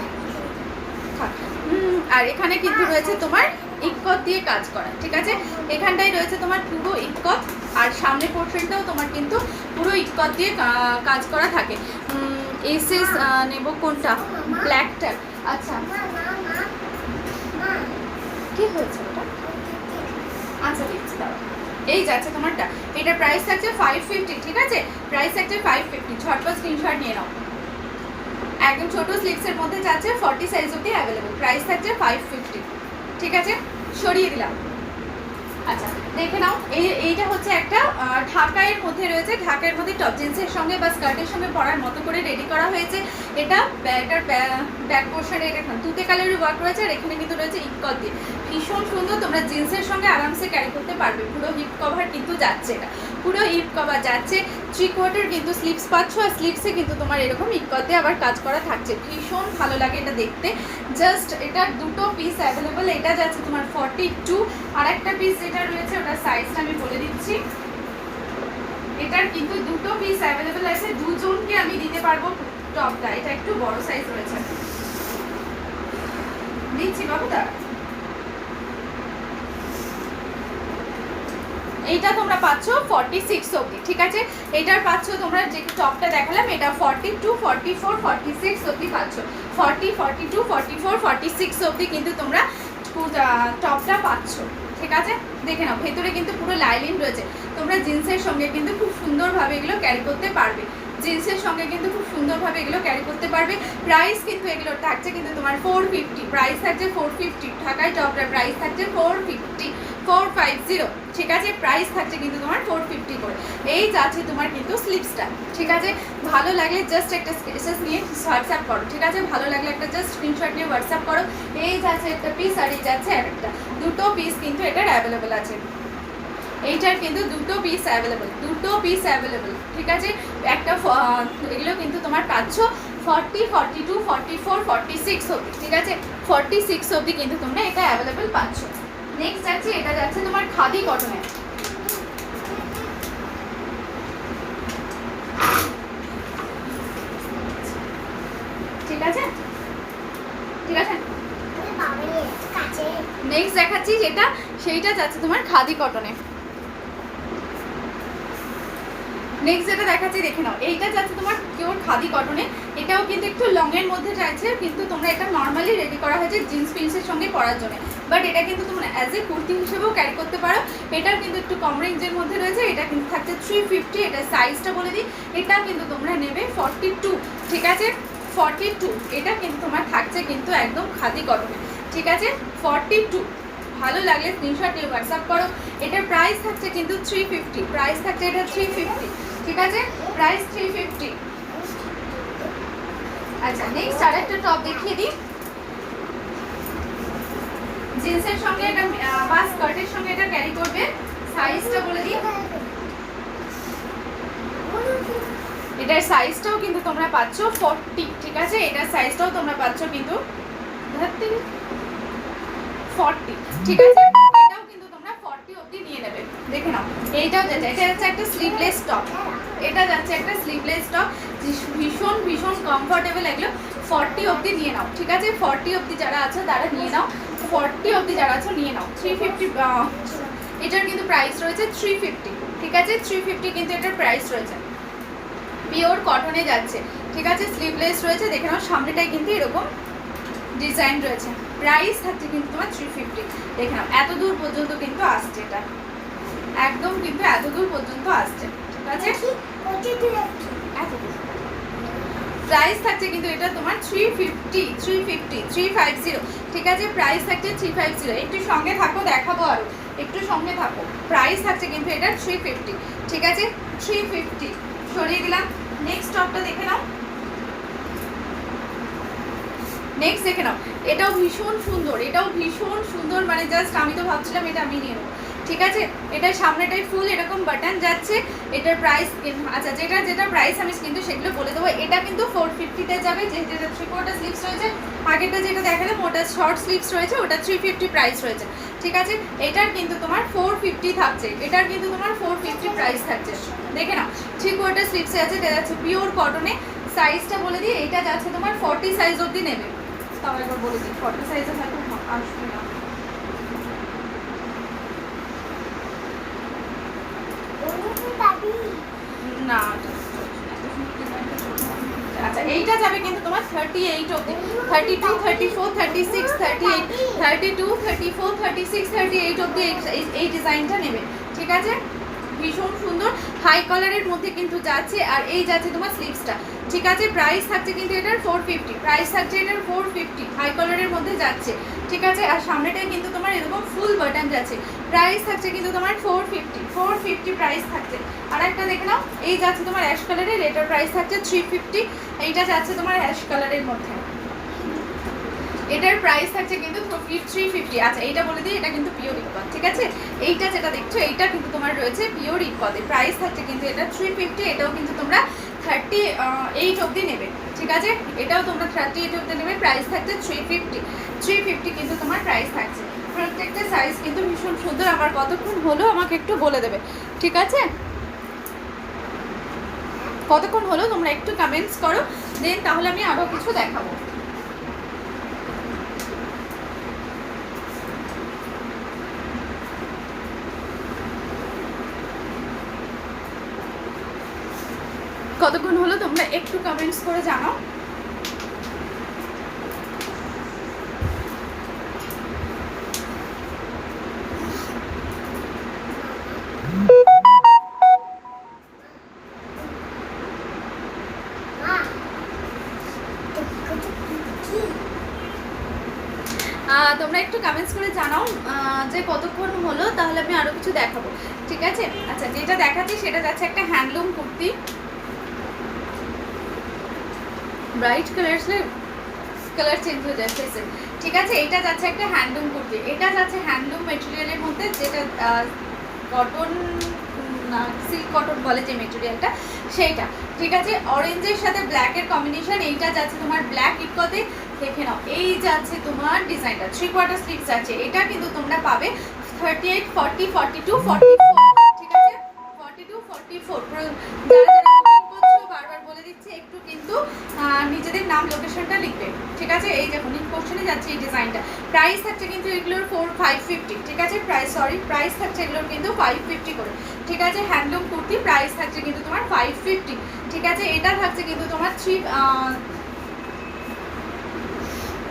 আর এখানে কিন্তু রয়েছে তোমার ইক্কত দিয়ে কাজ করা, ঠিক আছে? এখানটাই রয়েছে তোমার পুরো ইক্কত, আর সামনে পোর্শনটাও তোমার কিন্তু পুরো ইক্কত দিয়ে কাজ করা থাকে। এসএস নেব কোনটা? ব্ল্যাকটা। আচ্ছা কি হয়েছে ওটা? আচ্ছা দেখছি দাও, এই যাচ্ছে তোমারটা। এটার প্রাইস থাকছে 550, ঠিক আছে? প্রাইস থাকছে 550। ঝটপট স্ক্রিনশট নিয়ে নাও। একদম ছোট স্লিভসের মধ্যে যাচ্ছে, 40 সাইজ অবধি অ্যাভেলেবল। প্রাইস থাকছে 550, ঠিক আছে? সরিয়ে দিলাম। আচ্ছা দেখে নাও, এইটা হচ্ছে একটা ঢাকাইয়ের মধ্যে রয়েছে। ঢাকাইয়ের মধ্যে টপ জিন্সের সঙ্গে বা স্কার্টের সঙ্গে পরার মতো করে রেডি করা হয়েছে। এটা এটার ব্যাক পোর্শনে এটা তুতে কালারের ওয়ার্ক রয়েছে, আর এখানে কিন্তু রয়েছে ইক্কত দিয়ে। ভীষণ সুন্দর, তোমরা জিন্সের সঙ্গে আরামসে ক্যারি করতে পারবে। পুরো হিপ কভার কিন্তু যাচ্ছে, এটা পুরো হিপ কভার যাচ্ছে। 3/4 কিন্তু স্লিভস পাচ্ছ, আর স্লিভসে কিন্তু তোমার এরকম ইক্কত দিয়ে আবার কাজ করা থাকছে। ভীষণ ভালো লাগে এটা দেখতে। জাস্ট এটার দুটো পিস অ্যাভেলেবল। এটা যাচ্ছে তোমার 42, আর একটা পিস যেটা রয়েছে ওটার সাইজটা আমি বলে দিচ্ছি। এটার কিন্তু দুটো পিস অ্যাভেলেবল আছে, দুজনকে আমি দিতে পারবো টপটা। এটা একটু বড় সাইজ রয়েছে, দিচ্ছি বাবুদা। এইটা তোমরা পাচ্ছ 46 অবধি, ঠিক আছে? এটার পাচ্ছ তোমরা যে টপটা দেখালাম, এটা 42, 44, 46 অবধি পাচ্ছ। 40, 42, 44, 46 অবধি কিন্তু তোমরা টপটা পাচ্ছ, ঠিক আছে? দেখে নাও, ভেতরে কিন্তু পুরো লাইলিন রয়েছে। তোমরা জিন্সের সঙ্গে কিন্তু খুব সুন্দরভাবে এগুলো ক্যারি করতে পারবে। জিন্সের সঙ্গে কিন্তু খুব সুন্দরভাবে এগুলো ক্যারি করতে পারবে। প্রাইস কিন্তু এগুলো থাকছে কিন্তু তোমার 450, প্রাইস থাকছে 450। ঢাকায় টপটার প্রাইস থাকছে 450, ঠিক আছে, প্রাইস থাকছে কিন্তু তোমার 450 করে। এই যাচ্ছে তোমার কিন্তু স্লিপসটা, ঠিক আছে। ভালো লাগলে জাস্ট একটা স্ক্রিনশট নিয়ে হোয়াটসঅ্যাপ করো, ঠিক আছে, ভালো লাগলে একটা জাস্ট স্ক্রিনশট নিয়ে হোয়াটসঅ্যাপ করো। এই যাচ্ছে একটা পিস আর এই যাচ্ছে একটা, দুটো পিস কিন্তু এটার অ্যাভেলেবেল আছে। এইটার কিন্তু দুটো পিস অ্যাভেলেবেল, ঠিক আছে। একটা এগুলো কিন্তু তোমার পাচ্ছ 40, 42, 44, 46 অবধি, ঠিক আছে, 46 অবধি কিন্তু তোমরা এটা অ্যাভেলেবেল পাচ্ছ। নেক্সট যাচ্ছে, এটা যাচ্ছে তোমার খাদি কটনে, ঠিক আছে, ঠিক আছে। নেক্সট দেখাচ্ছি যেটা, সেইটা যাচ্ছে তোমার খাদি কটনে। নেক্সট যেটা দেখাচ্ছি দেখে নাও, এইটা যাচ্ছে তোমার পিওর খাদি কটনে। এটাও কিন্তু একটু লং এর মধ্যে চাইছে, কিন্তু তোমরা এটা নর্মালি রেডি করা হয়েছে জিন্স পিন্সের সঙ্গে পরার জন্য, বাট এটা কিন্তু তোমরা অ্যাজ এ কুর্তি হিসেবেও ক্যারি করতে পারো। এটাও কিন্তু একটু কম রেঞ্জের মধ্যে রয়েছে, এটা কিন্তু থাকছে 350। এটা সাইজটা বলে দিই, এটা কিন্তু তোমরা নেবে 42, ঠিক আছে, 42। এটা কিন্তু তোমার থাকছে কিন্তু একদম খাদি কটনে, ঠিক আছে, 42। ভালো লাগলে স্ক্রিনশট নিয়ে হোয়াটসঅ্যাপ করো। এটার প্রাইস থাকছে কিন্তু 350, প্রাইস থাকছে এটা 350, ঠিক আছে, প্রাইস 350। আচ্ছা, নেক্সট আরেকটা টপ দেখিয়ে দিই। জিন্সের সঙ্গে এটা বা স্কার্টের সঙ্গে এটা ক্যারি করবে। সাইজটা বলে দিই, এটার সাইজটাও কিন্তু তোমরা পাচ্ছ 40, ঠিক আছে, এটার সাইজটাও তোমরা পাচ্ছ কিন্তু 40, ঠিক আছে, এটাও কিন্তু তোমরা 40 অবধি নিয়ে নেবে। দেখে নাও, এইটাও যাচ্ছে, এটা যাচ্ছে একটা স্লিভলেস টপ, এটা যাচ্ছে একটা স্লিভলেস টপ, ভীষণ ভীষণ কমফোর্টেবল। এগুলো 40 অবধি নিয়ে নাও, ঠিক আছে, 40 অবধি যারা আছো তারা নিয়ে নাও, 40 অবধি যারা আছো নিয়ে নাও। 350, এটার কিন্তু প্রাইস রয়েছে 350, ঠিক আছে, 350 কিন্তু এটার প্রাইস রয়েছে। পিওর কটনে যাচ্ছে, ঠিক আছে, স্লিভলেস রয়েছে, দেখে নাও, সামনেটাই কিন্তু এরকম ডিজাইন রয়েছে। প্রাইস থাকছে কিন্তু তোমার 350। দেখে নাও, এত দূর পর্যন্ত কিন্তু আসছে, এটা একদম কিন্তু এত দূর পর্যন্ত আসছে, ঠিক আছে, এত দূর। প্রাইস থাকছে কিন্তু এটা তোমার 350, ঠিক আছে, প্রাইস থাকছে 350। একটু সঙ্গে থাকো, দেখাবো আরো, একটু সঙ্গে থাকো। প্রাইস থাকছে কিন্তু এটা 350, ঠিক আছে, 350 সরিয়ে দিলাম। নেক্সট টপটা দেখে নাও, নেক্সট দেখে নাও, এটাও ভীষণ সুন্দর, এটাও ভীষণ সুন্দর, মানে জাস্ট আমি তো ভাবছিলাম এটা আমি নিয়ে নেবো, ঠিক আছে। এটার সামনেটাই ফুল এরকম বাটন যাচ্ছে। এটার প্রাইস, আচ্ছা, যেটা প্রাইস আমি কিন্তু সেগুলো বলে দেবো। এটা কিন্তু 450-তে যাবে, যেহেতু এটা 3/4 স্লিভস রয়েছে। আগেরটা যেটা দেখালাম ওটা শর্ট স্লিভস রয়েছে, ওটা 350 প্রাইস রয়েছে, ঠিক আছে। এটার কিন্তু তোমার 450 থাকছে, এটার কিন্তু তোমার 450 প্রাইস থাকছে। দেখে নাও, 3/4 স্লিভসে আছে, এটা যাচ্ছে পিওর কটনে। সাইজটা বলে দিই, এটা যাচ্ছে তোমার 40 সাইজ অবধি নেবে। তাও একবার বলে দিই, 40 সাইজে থাকবে আসবে না। না, আচ্ছা, এইটা যাবে কিন্তু তোমার 38 অবধি, 32, 34, 36, 38, 32, 34, 36, 38 অবধি এই ডিজাইনটা নেবে, ঠিক আছে। ভীষণ সুন্দর হাই কালারের মধ্যে কিন্তু যাচ্ছে। আর এই যাচ্ছে তোমার স্লিভসটা, ঠিক আছে, প্রাইস থাকছে কিন্তু এটার 450, প্রাইস থাকছে এটার 450, হাই কালারের মধ্যে যাচ্ছে, ঠিক আছে। আর সামনেটায় কিন্তু তোমার এরকম ফুল বাটন যাচ্ছে। প্রাইস থাকছে কিন্তু তোমার 450 প্রাইস থাকছে। আর একটা দেখে নাও, এই যাচ্ছে তোমার অ্যাশ কালারের, এটার প্রাইস থাকছে 350। এইটা যাচ্ছে তোমার অ্যাশ কালারের মধ্যে, এটার প্রাইস থাকছে কিন্তু 350। আচ্ছা, এইটা বলে দিই, এটা কিন্তু পিওর ইকোয়াল, ঠিক আছে। এইটা যেটা দেখছো এইটা কিন্তু তোমার রয়েছে পিওর ইকোয়ালে। প্রাইস থাকছে কিন্তু এটা 350। এটাও কিন্তু তোমরা 38 অবধি নেবে, ঠিক আছে, এটাও তোমরা 38 অবধি নেবে। প্রাইস থাকছে 350 কিন্তু তোমার প্রাইস থাকছে। প্রত্যেকটা সাইজ কিন্তু ভীষণ সুন্দর। আমার কতক্ষণ হলো আমাকে একটু বলে দেবে, ঠিক আছে, কতক্ষণ হলো তোমরা একটু কমেন্টস করো, দেন তাহলে আমি আরও কিছু দেখাবো। কতক্ষণ হলো তোমরা একটু কমেন্টস করে জানাও। তোমরা একটু কমেন্টস করে জানাও যে কতক্ষণ হলো, তাহলে আমি আরও কিছু দেখাবো, ঠিক আছে? আচ্ছা, যেটা দেখাচ্ছি সেটা যাচ্ছে একটা handloom kurti, bright colour change হয়ে যায় ফেসে, ঠিক আছে? এটা যাচ্ছে একটা হ্যান্ডলুম কুর্তি, এটা যাচ্ছে হ্যান্ডলুম মেটেরিয়ালের মধ্যে, যেটা কটন না সিল্ক কটন বলে যে মেটেরিয়ালটা সেইটা, ঠিক আছে? অরেঞ্জের সাথে ব্ল্যাকের কম্বিনেশন, এইটা যাচ্ছে তোমার ব্ল্যাক ইকোতে, দেখে নাও এই যাচ্ছে তোমার ডিজাইনটা 3/4 স্লিভস আছে, এটা কিন্তু তোমরা পাবে 38, 40, 42, 44, ঠিক আছে? 42, 44 যারা যারা বুকিং করছো বারবার বলে দিচ্ছি একটু কিন্তু নিজেদের নাম লোকেশনটা লিখবে, ঠিক আছে? এই দেখো নিক পোর্শনে যাচ্ছে এই ডিজাইনটা, প্রাইস থাকছে কিন্তু এগুলোর 550, ঠিক আছে? প্রাইস থাকছে এগুলোর কিন্তু 550 করে, ঠিক আছে? হ্যান্ডলুম কুর্তি প্রাইস থাকছে কিন্তু তোমার 550, ঠিক আছে? এটা থাকছে কিন্তু তোমার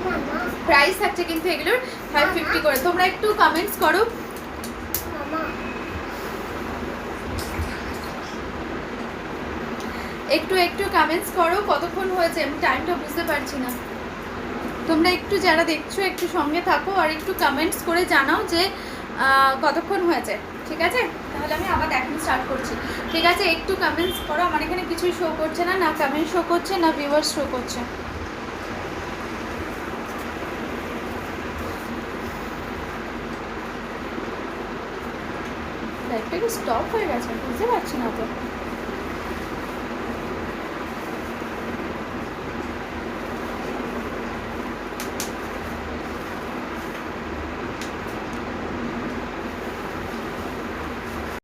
মামা প্রাইস থাকছে কিন্তু এগুলোর 550 করে। তোমরা একটু কমেন্টস করো, মামা একটু কমেন্টস করো কতক্ষণ হয়েছে, আমি টাইমটা বুঝতে পারছি না। তোমরা একটু যারা দেখছো একটু সঙ্গে থাকো আর একটু কমেন্টস করে জানাও যে কতক্ষণ হয়েছে, ঠিক আছে? তাহলে আমি আবার দেখানো স্টার্ট করছি, ঠিক আছে? একটু কমেন্টস করো, আমার এখানে কিছুই শো করছে না, না কমেন্ট শো করছে না ভিউয়ার্স শো করছে। লাইভটা কি স্টপ হয়ে গেছে বুঝতে পারছি না তো।